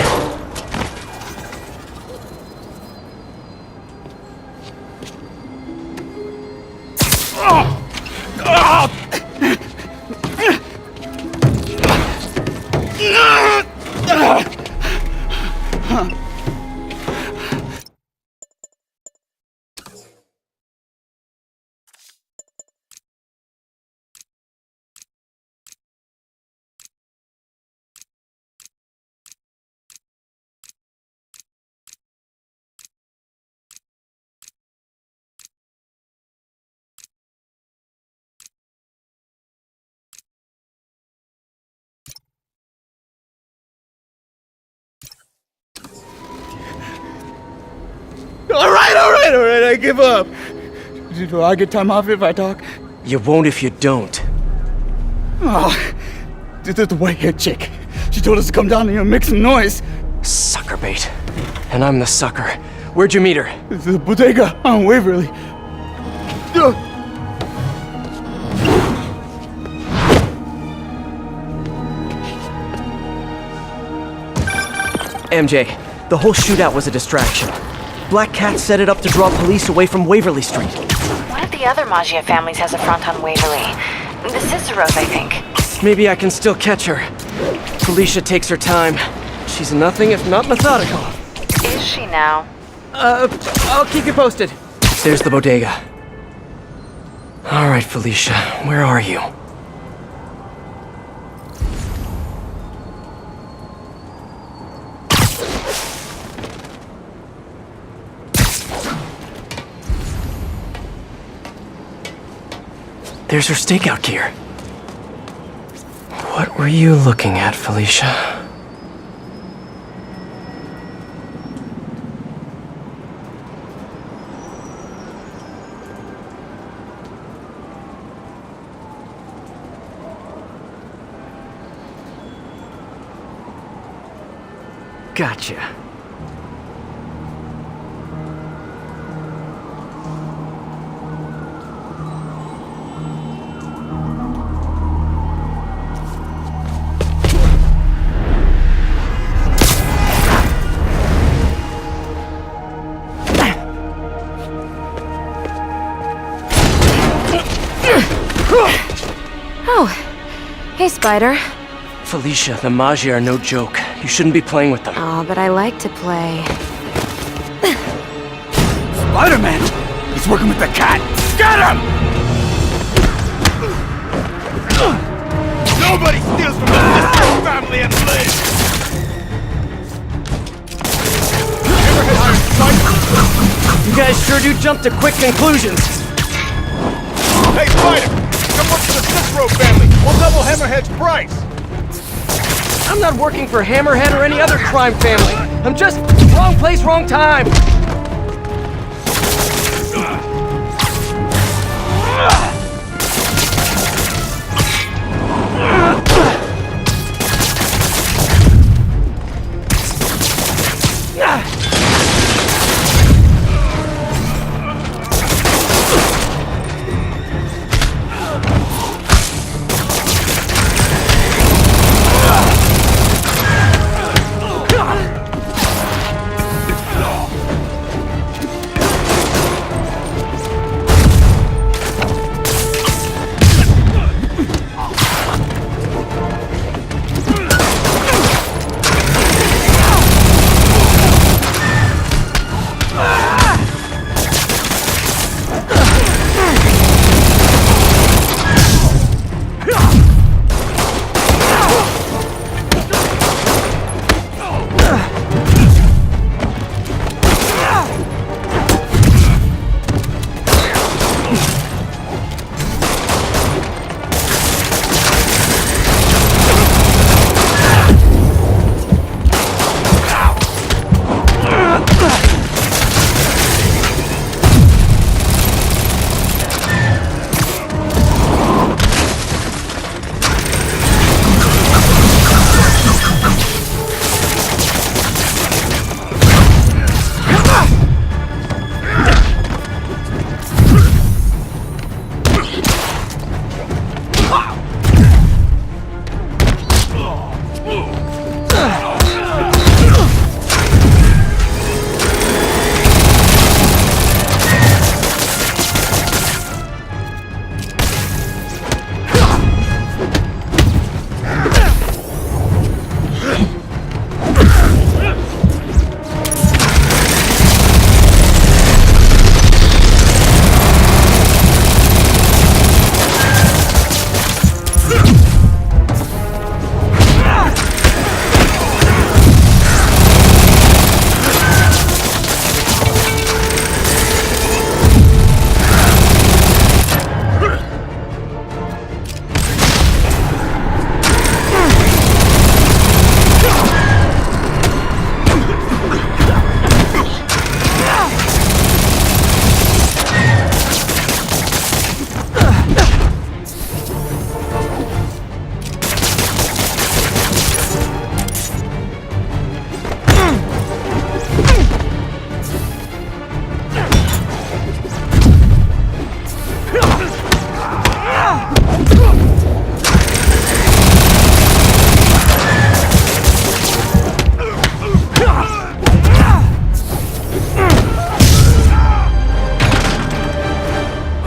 Alright, I give up. Do I get time off if I talk? You won't if you don't. Oh, the white-haired chick. She told us to come down here and make some noise. Sucker bait. And I'm the sucker. Where'd you meet her? The bodega on Waverly. MJ, the whole shootout was a distraction. Black Cat set it up to draw police away from Waverly Street. One of the other Maggia families has a front on Waverly. The Ciceros, I think. Maybe I can still catch her. Felicia takes her time. She's nothing if not methodical. Is she now? I'll keep you posted. There's the bodega. All right, Felicia, where are you? There's her stakeout gear. What were you looking at, Felicia? Gotcha. Oh, hey, Spider. Felicia, the Maggia are no joke. You shouldn't be playing with them. Oh, but I like to play. Spider-Man! He's working with the cat! Get him! Nobody steals from the Ciceros family and lives! You guys sure do jump to quick conclusions. Hey, Spider! Come work for the Cicero family! We'll double Hammerhead's price! I'm not working for Hammerhead or any other crime family. I'm just wrong place, wrong time.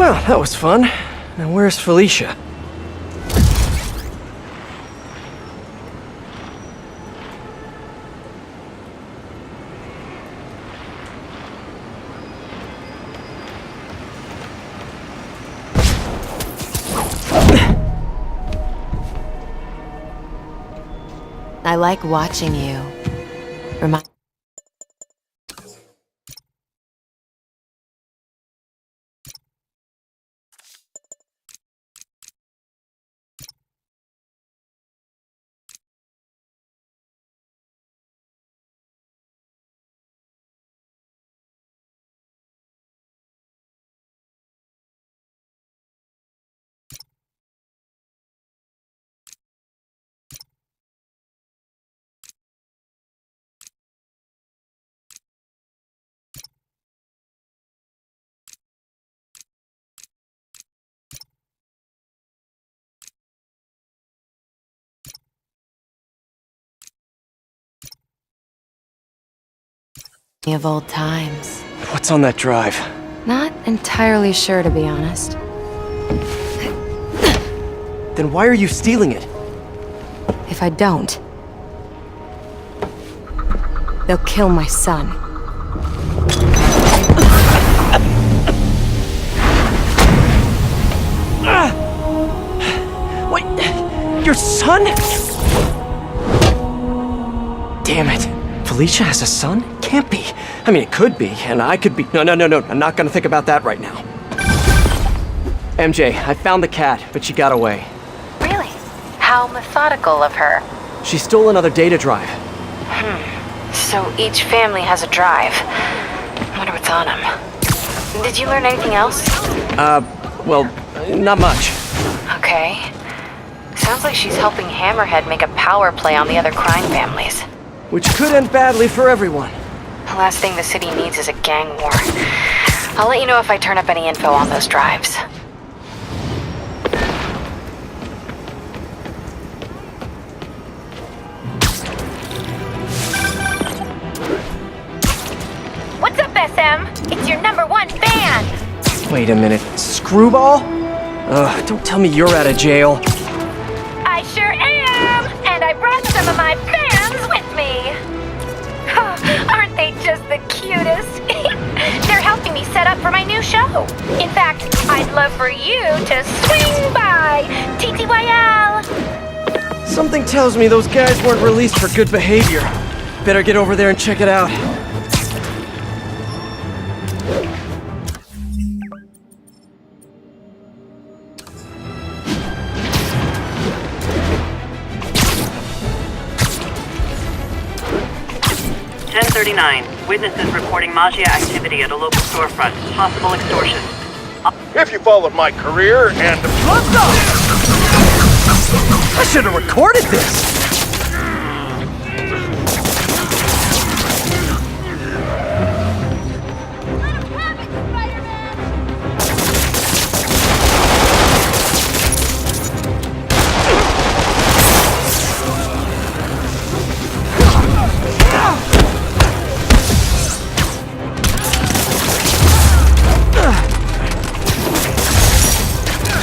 Well, that was fun. Now where's Felicia? I like watching you. Remind. Of old times. What's on that drive? Not entirely sure, to be honest. Then why are you stealing it? If I don't, they'll kill my son. Wait, your son? Damn it. Felicia has a son? Can't be. I mean, it could be, and I could be. No. I'm not gonna think about that right now. MJ, I found the cat, but she got away. Really? How methodical of her. She stole another data drive. So each family has a drive. I wonder what's on them. Did you learn anything else? Well, not much. Okay. Sounds like she's helping Hammerhead make a power play on the other crime families. Which could end badly for everyone. The last thing the city needs is a gang war. I'll let you know if I turn up any info on those drives. What's up, SM? It's your #1 fan! Wait a minute. Screwball? Ugh, don't tell me you're out of jail. I sure am! And I brought some of my fans with me! Aren't they just the cutest? They're helping me set up for my new show. In fact, I'd love for you to swing by! TTYL! Something tells me those guys weren't released for good behavior. Better get over there and check it out. Witnesses reporting Magia activity at a local storefront. Possible extortion. If you followed my career and... What's up? I should have recorded this!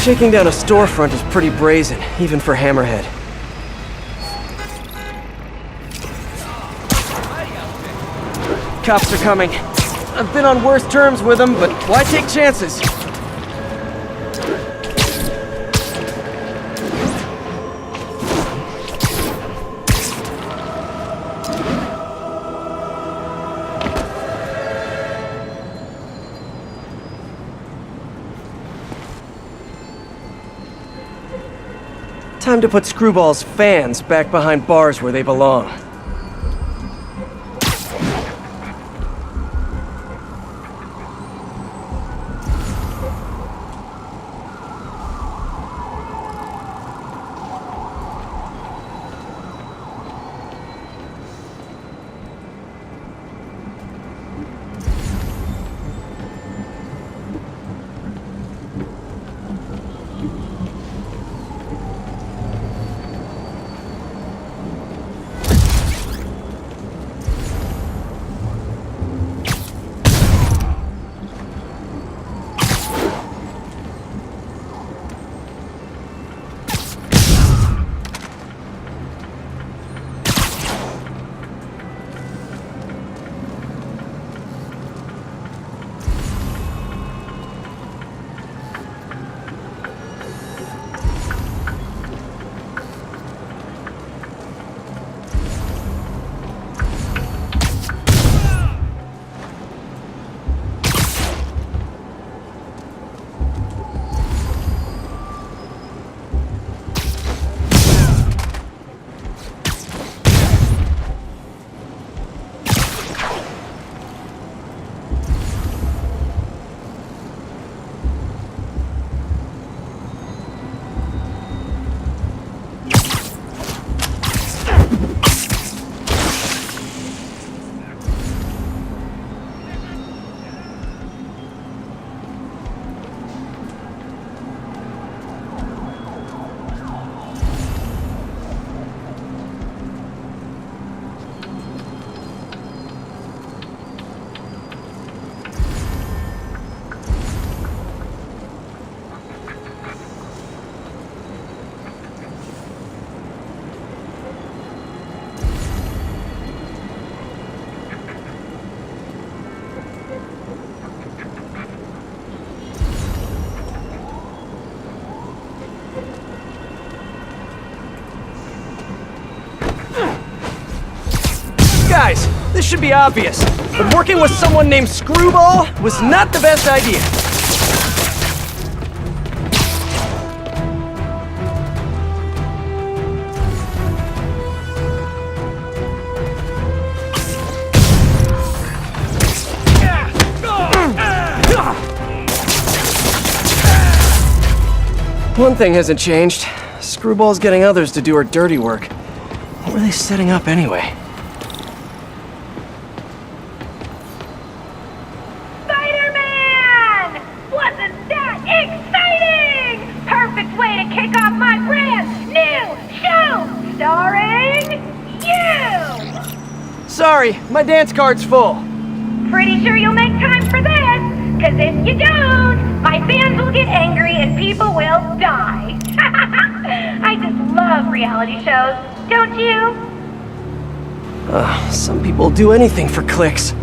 Shaking down a storefront is pretty brazen, even for Hammerhead. Cops are coming. I've been on worse terms with them, but why take chances? Time to put Screwball's fans back behind bars where they belong. this should be obvious, but working with someone named Screwball was not the best idea. One thing hasn't changed. Screwball's getting others to do her dirty work. What were they setting up anyway? Spider-Man! Wasn't that exciting? Perfect way to kick off my brand new show, starring you! Sorry, my dance card's full. Pretty sure you'll make time for this, because if you don't, my fans will get angry and people will die. I just love reality shows, don't you? Some people do anything for clicks.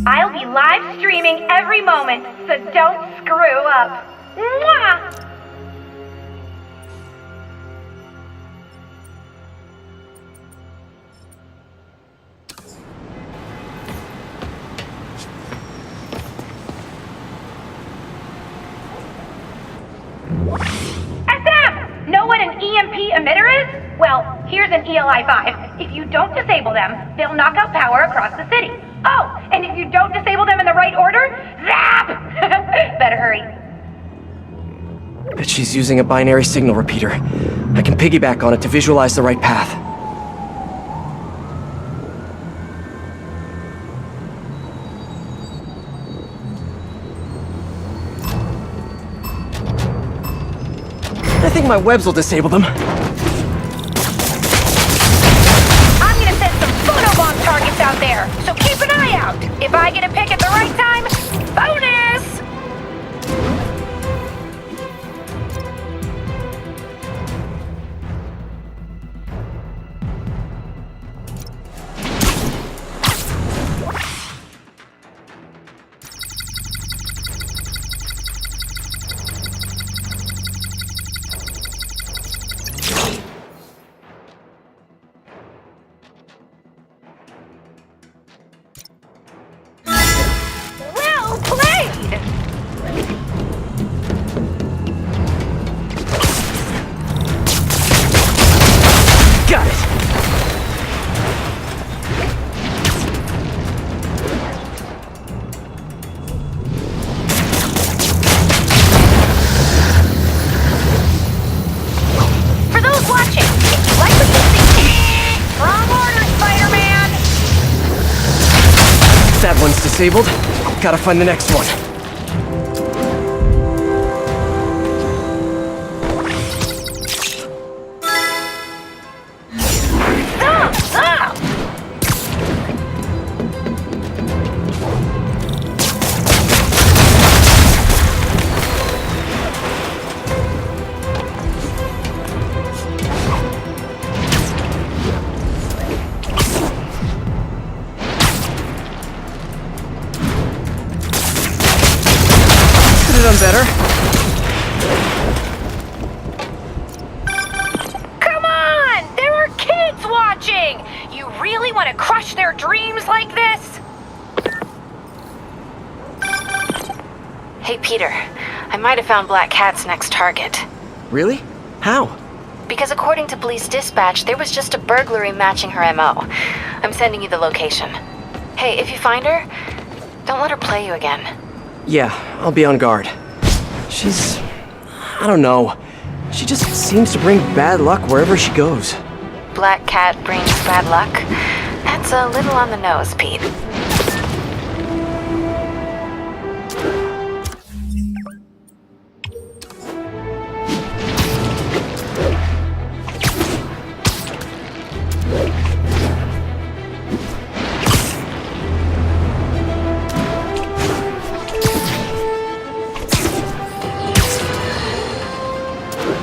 I'll be live streaming every moment, so don't screw up. Mwah! SM! Know what an EMP emitter is? Well, here's an ELI-5. If you don't disable them, they'll knock out power across the city. Oh, and if you don't disable them in the right order, zap! Better hurry. Bet she's using a binary signal repeater. I can piggyback on it to visualize the right path. I think my webs will disable them. I'm gonna set some photobomb targets out there, so keep an eye out. If I get a pick at the right time, bonus! Well played! Got it! For those watching, if you like what you see, wrong order, Spider-Man! That one's disabled. Gotta find the next one. Stop! Could've done better. Come on! There are kids watching! You really want to crush their dreams like this? Hey, Peter. I might have found Black Cat's next target. Really? How? Because according to police dispatch, there was just a burglary matching her MO. I'm sending you the location. Hey, if you find her, don't let her play you again. Yeah, I'll be on guard. She's... I don't know. She just seems to bring bad luck wherever she goes. Black Cat brings bad luck? That's a little on the nose, Pete.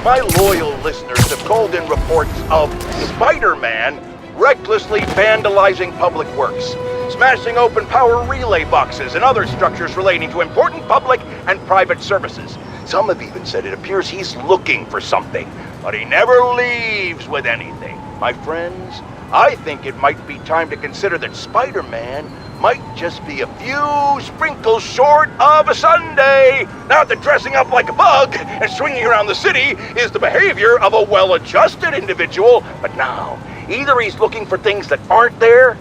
My loyal listeners have called in reports of Spider-Man recklessly vandalizing public works, smashing open power relay boxes and other structures relating to important public and private services. Some have even said it appears he's looking for something, but he never leaves with anything. My friends, I think it might be time to consider that Spider-Man might just be a few sprinkles short of a sundae. Not that dressing up like a bug and swinging around the city is the behavior of a well-adjusted individual, but now, either he's looking for things that aren't there,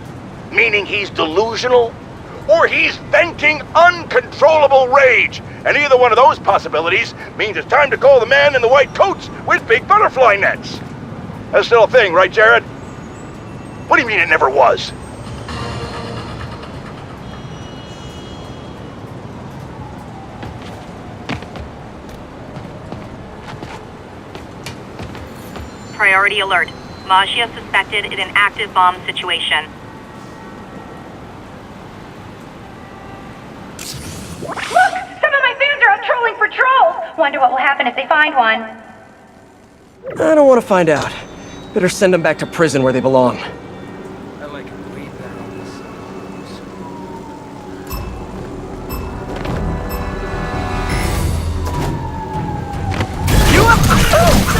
meaning he's delusional, or he's venting uncontrollable rage. And either one of those possibilities means it's time to call the man in the white coats with big butterfly nets. That's still a thing, right, Jared? What do you mean it never was? Priority alert. Magia suspected in an active bomb situation. Look! Some of my fans are out trolling for trolls! Wonder what will happen if they find one. I don't want to find out. Better send them back to prison where they belong. I like it way better on this.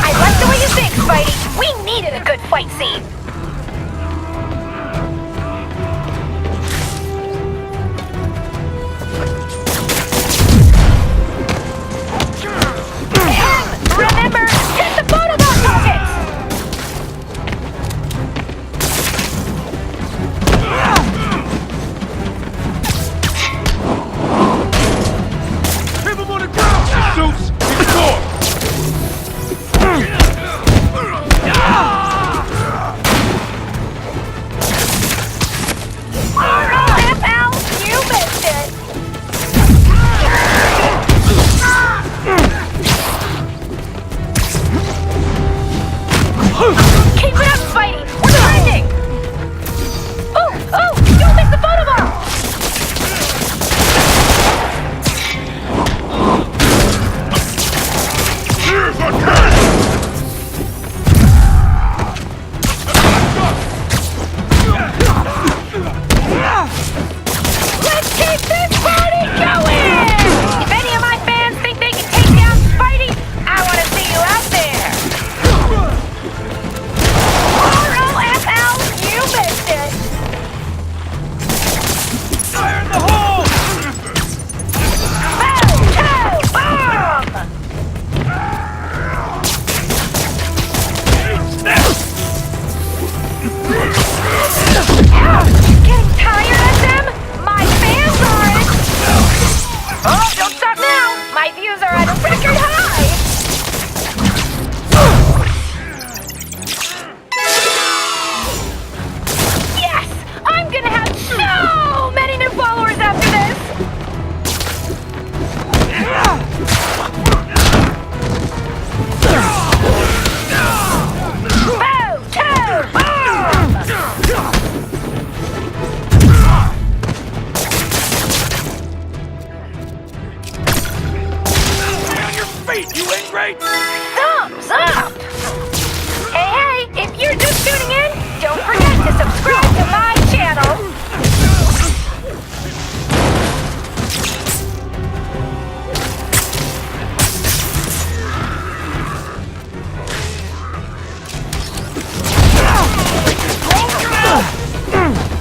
I like the way you think, Spidey. We needed a good fight scene. Remember, hit the photobomb targets! Keep him on the ground! Suits, keep the door! FL, you missed it! Keep it up, Spidey! We're trending! Oh! Don't miss the photobomb! Here's a case! Let's keep this party going! If any of my fans think they can take down Spidey, I want to see you out there! ROFL, you missed it! Fire in the hole! Bomb! Getting tired of them? My fans aren't! Oh, don't stop now! My views are at a record high! Yes! I'm gonna have so many new followers after this! You ain't great! Thumbs up! Hey, if you're just tuning in, don't forget to subscribe to my channel!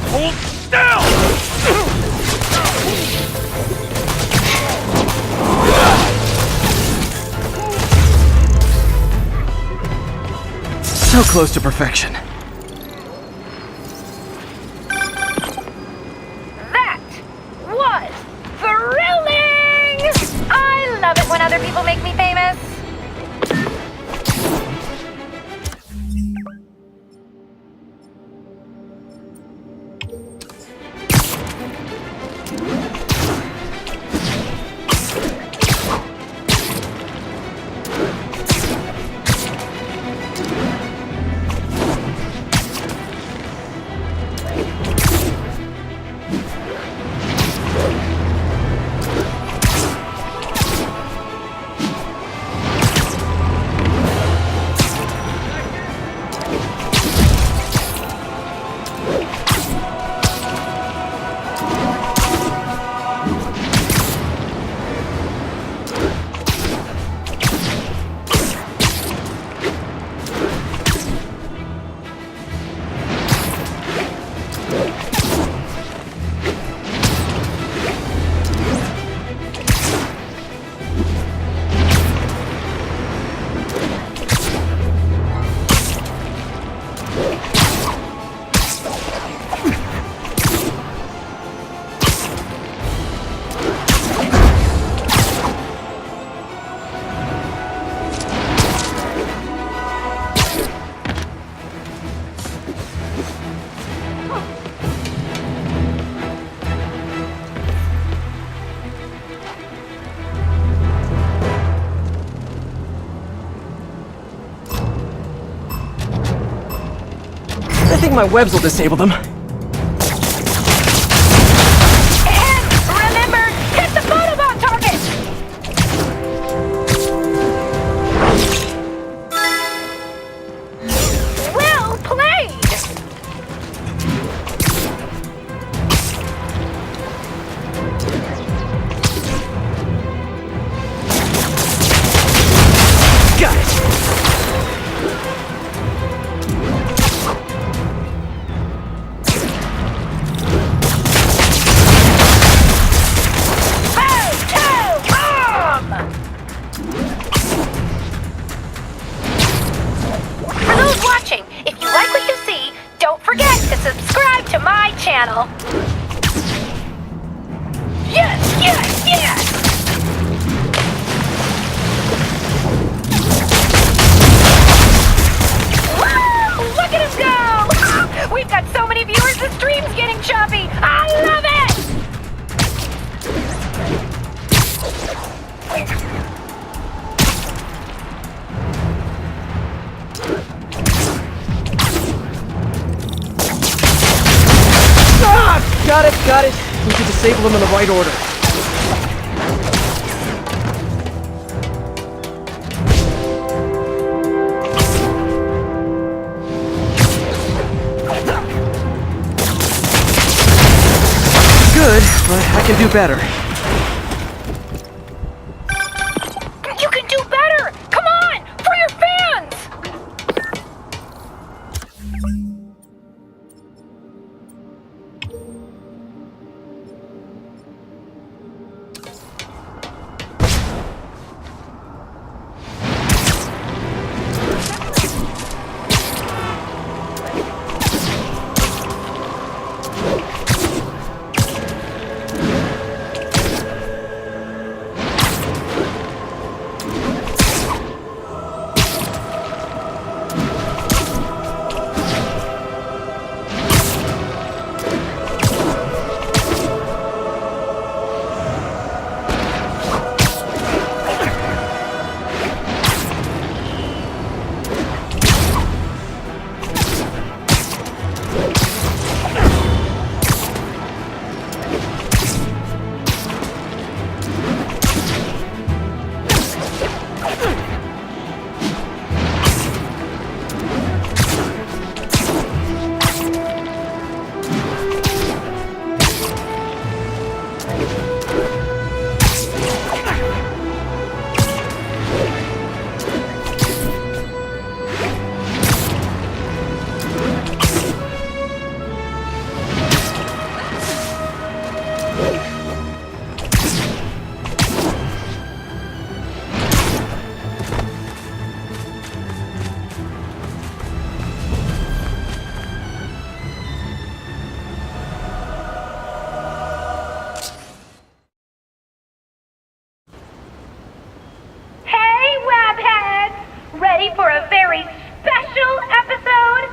Hold still! So close to perfection. That was thrilling! I love it when other people make me famous. think my webs will disable them. And remember, hit the photobot target! Well played! Got it! For those watching, if you like what you see, don't forget to subscribe to my channel. Yes, yes, yes! Woo! Look at us go! We've got so many viewers, the stream's getting choppy. I love it! Got it. We can disable them in the right order. Good, but I can do better. You can do better! Come on! For your fans! Ready for a very special episode?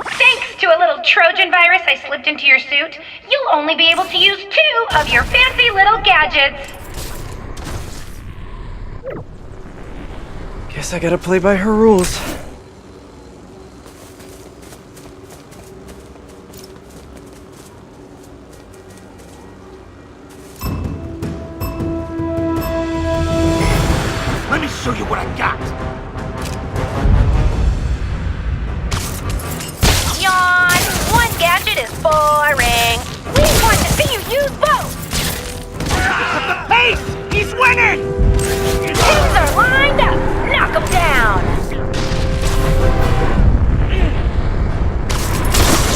Thanks to a little Trojan virus I slipped into your suit, you'll only be able to use 2 of your fancy little gadgets. Guess I gotta play by her rules. Let me show you what I got. Yawn! One gadget is boring. We want to see you use both. At the pace! He's winning! Teams are lined up. Knock them down.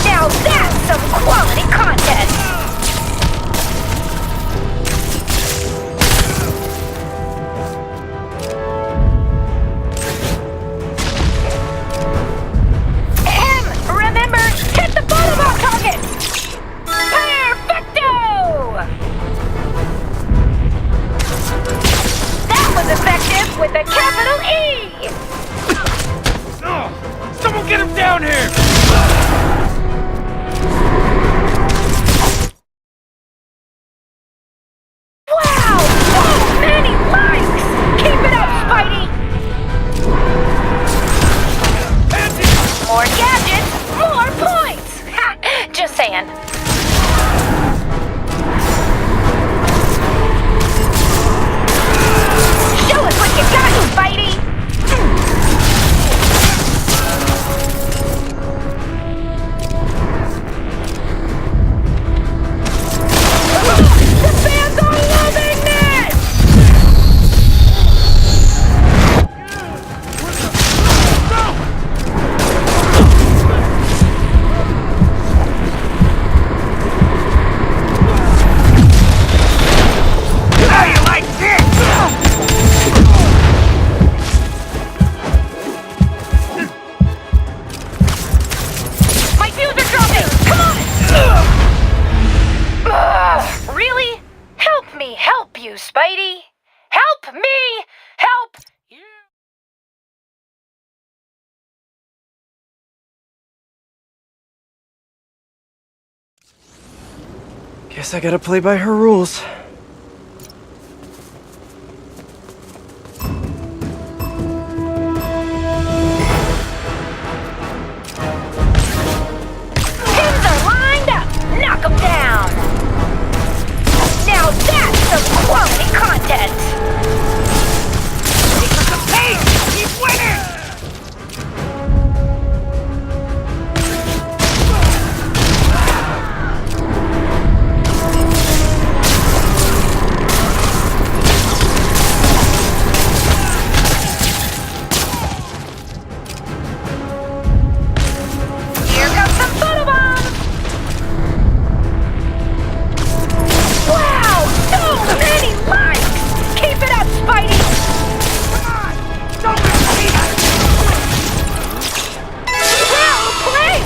Now that's some quality content. Remember, hit the photobot target! Perfecto! That was effective with a capital E! Oh, someone get him down here! Guess I gotta play by her rules. Pins are lined up! Knock 'em down! Now that's some quality content! Pick up the pace! Keep winning! Here comes some photobombs! Wow! So many likes! Keep it up, Spidey! Come on! Don't repeat it! Well played!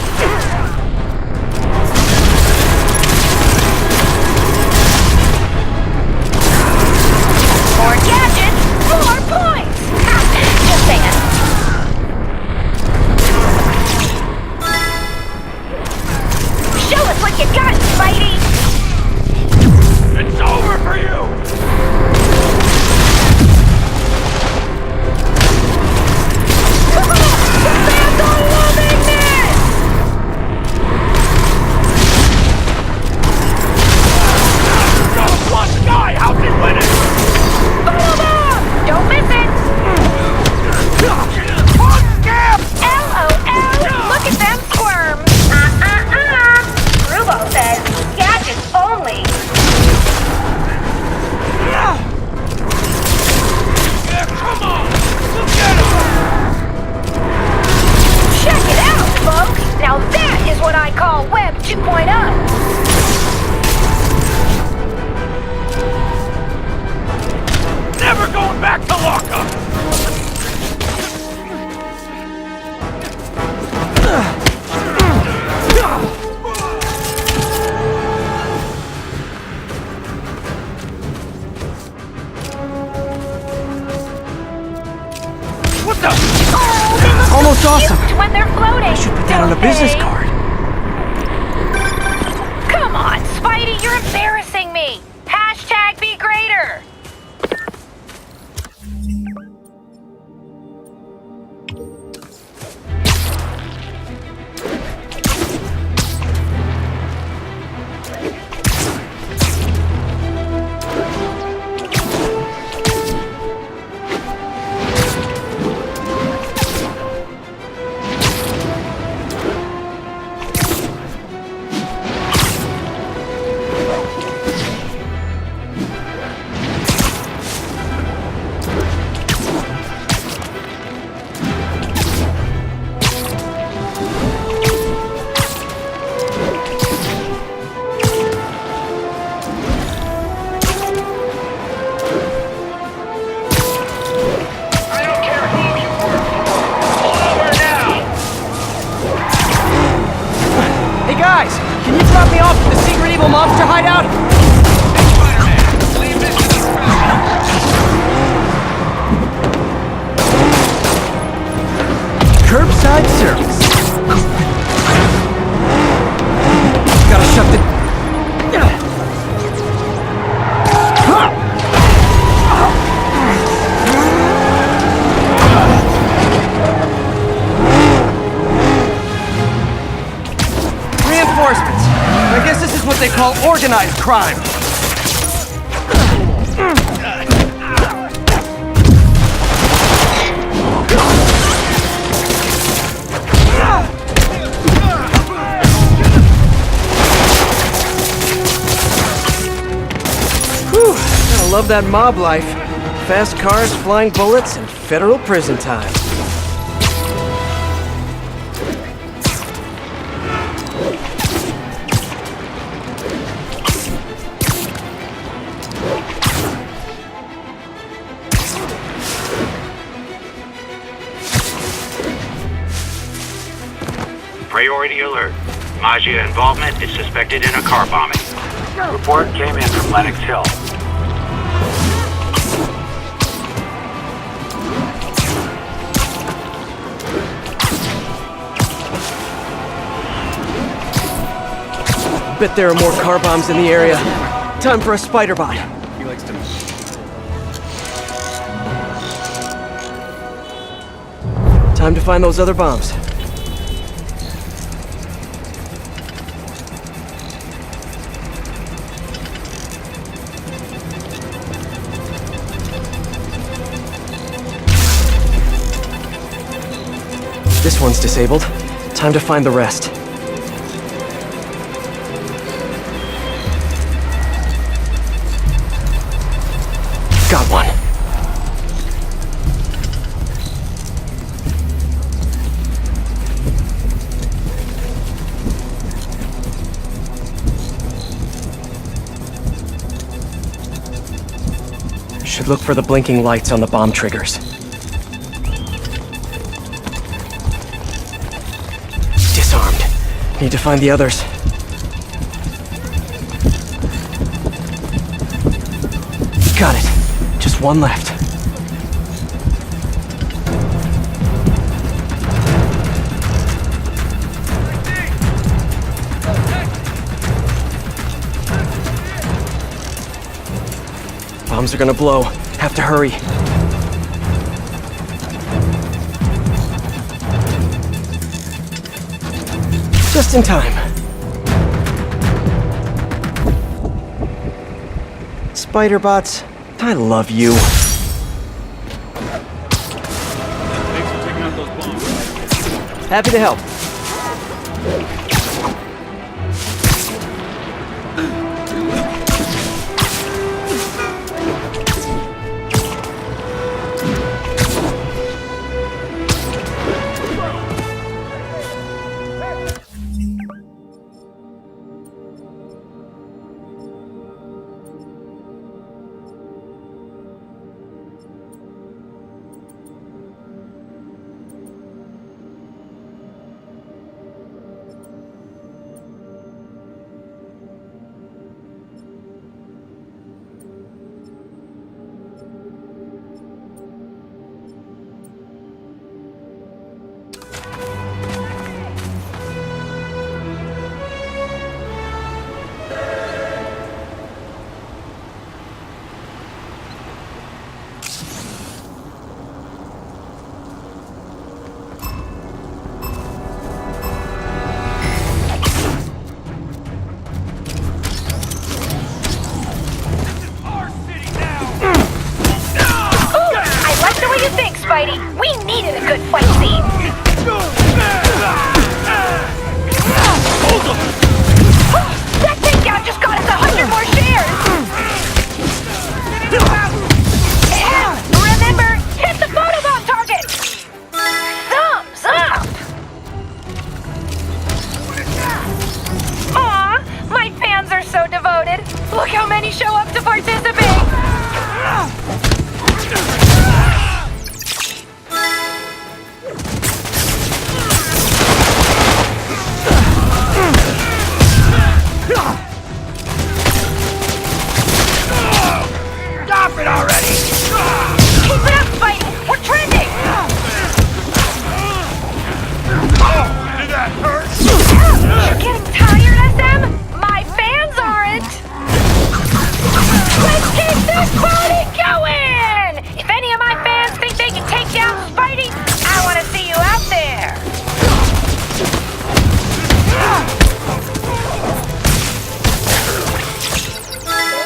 More gadgets, more points! Just saying. Show us what you got, Spidey! It's over for you! Come on! The fans are loving this! Just one guy! How's he winning? Photobomb! Don't miss it! LOL! Look at them squirm! Rubo says, gadgets only! Yeah, come on! Look at him! Check it out, folks! Now that is what I call Web 2.0! Never going back to lockup! What the? Oh, they look Almost so awesome. cute when they're floating! I should put that on a business card. Come on, Spidey, you're embarrassing me! Hashtag be greater! Guys, can you drop me off at the secret evil monster hideout? Curbside service. Gotta shut the... Reinforcements. I guess this is what they call organized crime. Whew, gotta love that mob life. Fast cars, flying bullets, and federal prison time. Priority alert. Maggia involvement is suspected in a car bombing. Report came in from Lenox Hill. bet there are more car bombs in the area. Time for a spider bot. He likes to... Time to find those other bombs. This one's disabled. Time to find the rest. Got one. Should look for the blinking lights on the bomb triggers. Disarmed. Need to find the others. Got it. Just one left. Bombs are gonna blow. Have to hurry. Just in time. Spider bots, I love you. Thanks for taking out those bombs. Happy to help. Spidey. We needed a good fight scene. That takedown just got us 100 more shares. Remember, hit the photobomb target. Thumbs up. Aw, my fans are so devoted. Look how many show up to participate. Stop it already! Keep it up, Spidey! We're trending! Oh, did that hurt? You're getting tired, SM? My fans aren't! Let's keep this party going! If any of my fans think they can take down Spidey, I want to see you out there!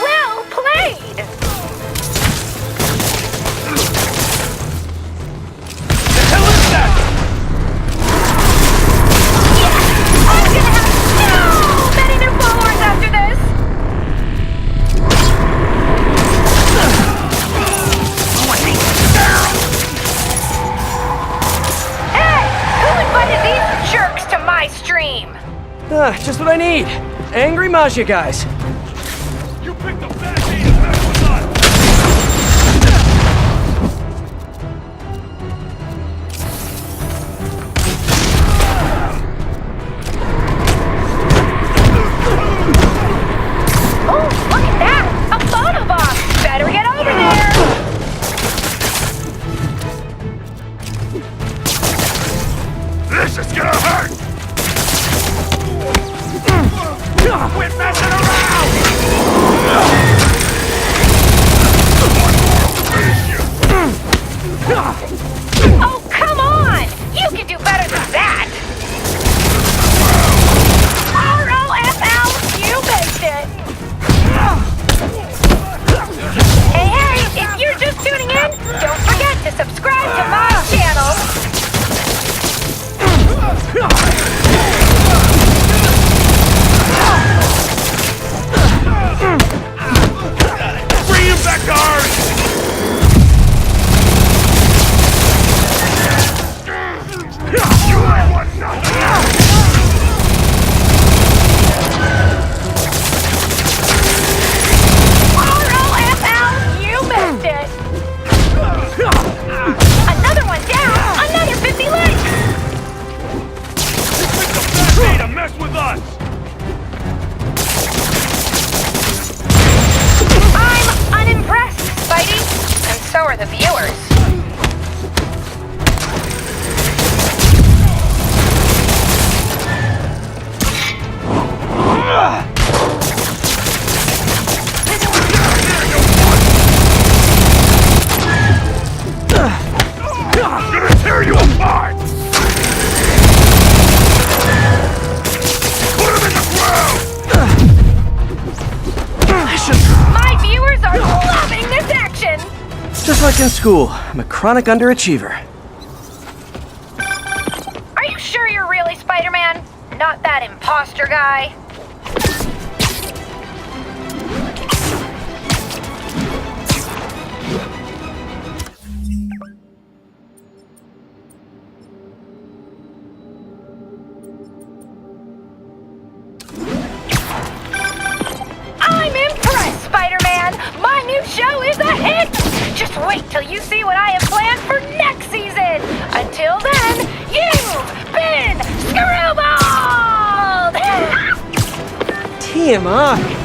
Well played! The hell is that? I'm gonna have so many new followers after this! Hey! Who invited these jerks to my stream? Just what I need. Angry Maggia guys. You picked the bad day to mess with us! Oh, look at that! A photobomb! Better get over there! This is gonna hurt! Quit in school. I'm a chronic underachiever. Are you sure you're really Spider-Man? Not that imposter guy? I'm impressed, Spider-Man! My new show is a hit! Just wait till you see what I have planned for next season! Until then, you've been screwballed! TMI!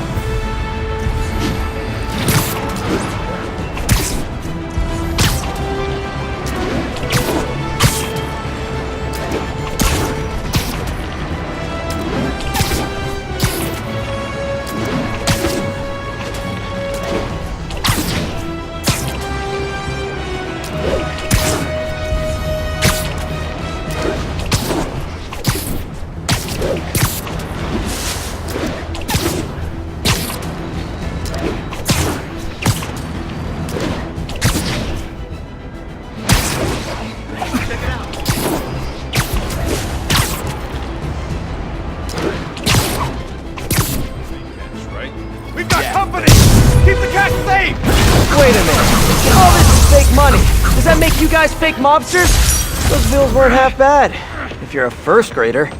We've got company! Keep the cat safe! Wait a minute. All this is fake money. Does that make you guys fake mobsters? Those bills weren't half bad. If you're a first grader.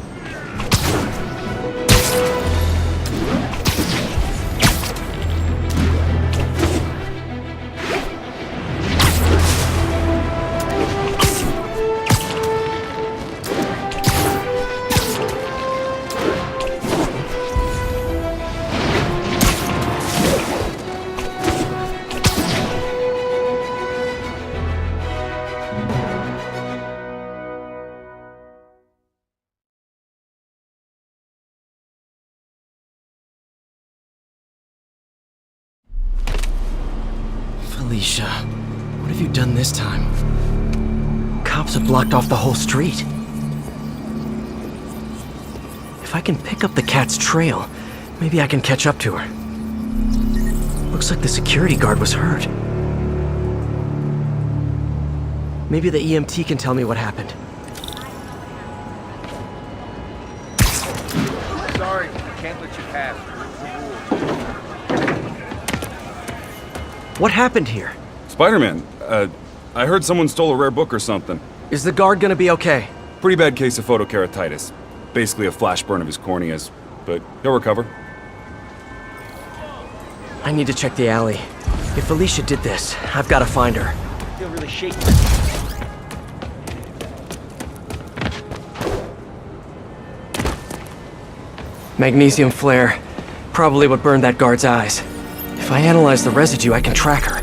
Felicia, what have you done this time? Cops have blocked off the whole street. If I can pick up the cat's trail, maybe I can catch up to her. Looks like the security guard was hurt. Maybe the EMT can tell me what happened. Sorry, I can't let you pass. What happened here? Spider-Man, I heard someone stole a rare book or something. Is the guard gonna be okay? Pretty bad case of photokeratitis. Basically a flash burn of his corneas, but he'll recover. I need to check the alley. If Felicia did this, I've got to find her. I feel really shaky. Magnesium flare. Probably what burned that guard's eyes. If I analyze the residue, I can track her.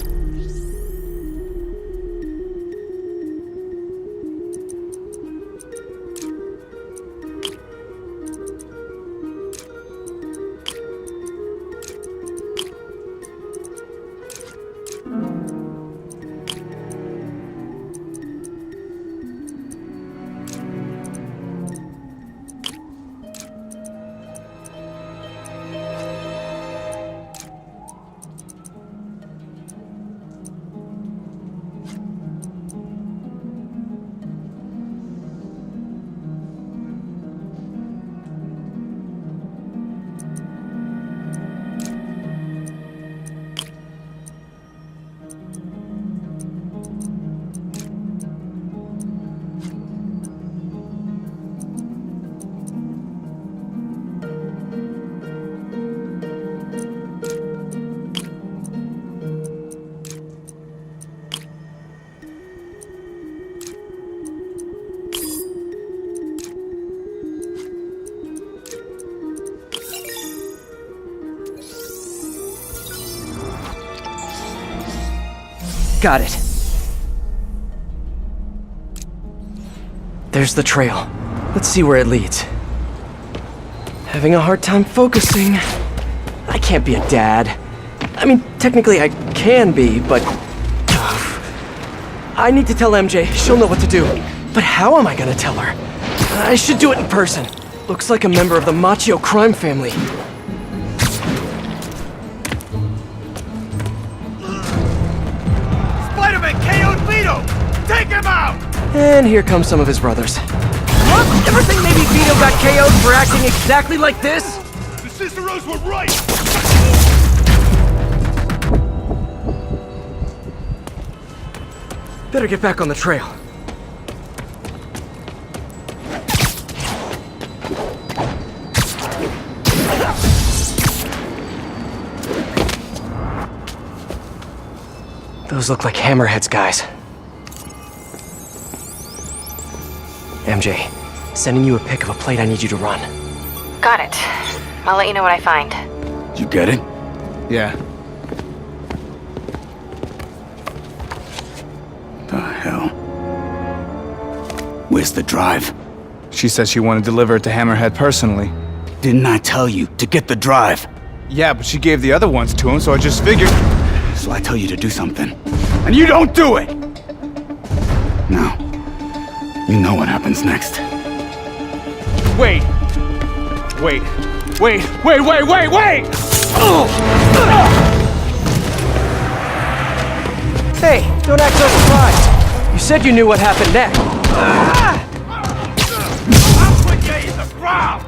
Got it. There's the trail. Let's see where it leads. Having a hard time focusing. I can't be a dad. I mean, technically I can be, but... I need to tell MJ. She'll know what to do. But how am I gonna tell her? I should do it in person. Looks like a member of the Machio crime family. Spider-Man, Take him out! And here come some of his brothers. What? Ever think maybe Vito got KO'd for acting exactly like this? The Ciceros were right! Better get back on the trail. Those look like Hammerhead's guys. MJ, sending you a pic of a plate I need you to run. Got it. I'll let you know what I find. You get it? Yeah. The hell? Where's the drive? She says she wanted to deliver it to Hammerhead personally. Didn't I tell you to get the drive? Yeah, but she gave the other ones to him, so I just figured... So I tell you to do something, and you don't do it! Now, you know what happens next. Wait! Wait! Hey, don't act so surprised. You said you knew what happened next. I'll put you in the ground!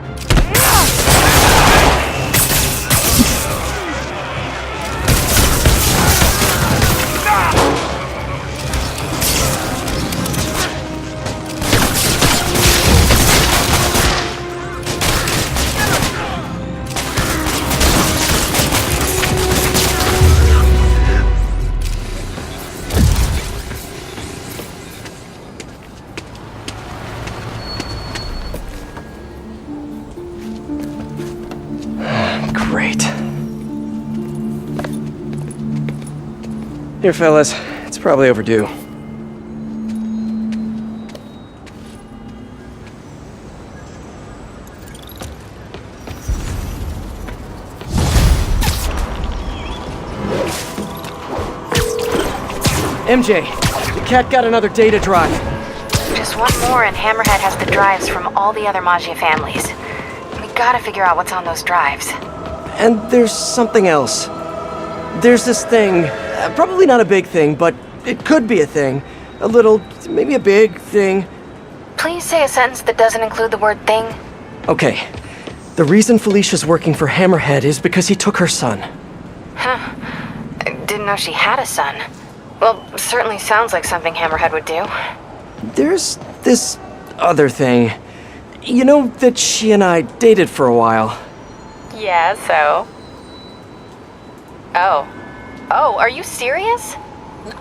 Great. Here, fellas. It's probably overdue. MJ, the cat got another data drive. Just one more and Hammerhead has the drives from all the other Maggia families. We gotta figure out what's on those drives. And there's something else. There's this thing, probably not a big thing, but it could be a thing. A little, maybe a big thing. Please say a sentence that doesn't include the word thing. Okay. The reason Felicia's working for Hammerhead is because he took her son. Huh. I didn't know she had a son. Well, certainly sounds like something Hammerhead would do. There's this other thing. You know that she and I dated for a while. Yeah, so? Oh, are you serious?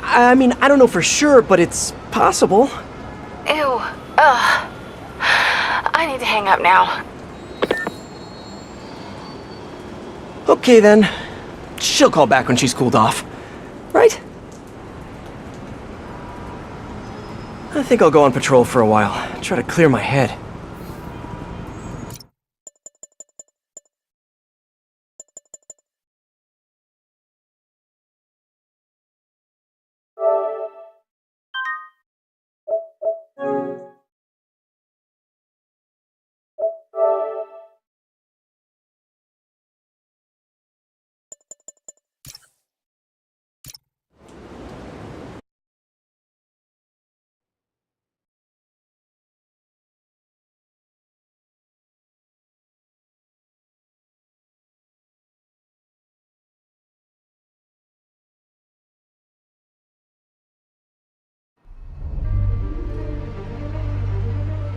I mean, I don't know for sure, but it's possible. Ew, ugh. I need to hang up now. Okay then. She'll call back when she's cooled off. Right? I think I'll go on patrol for a while. Try to clear my head.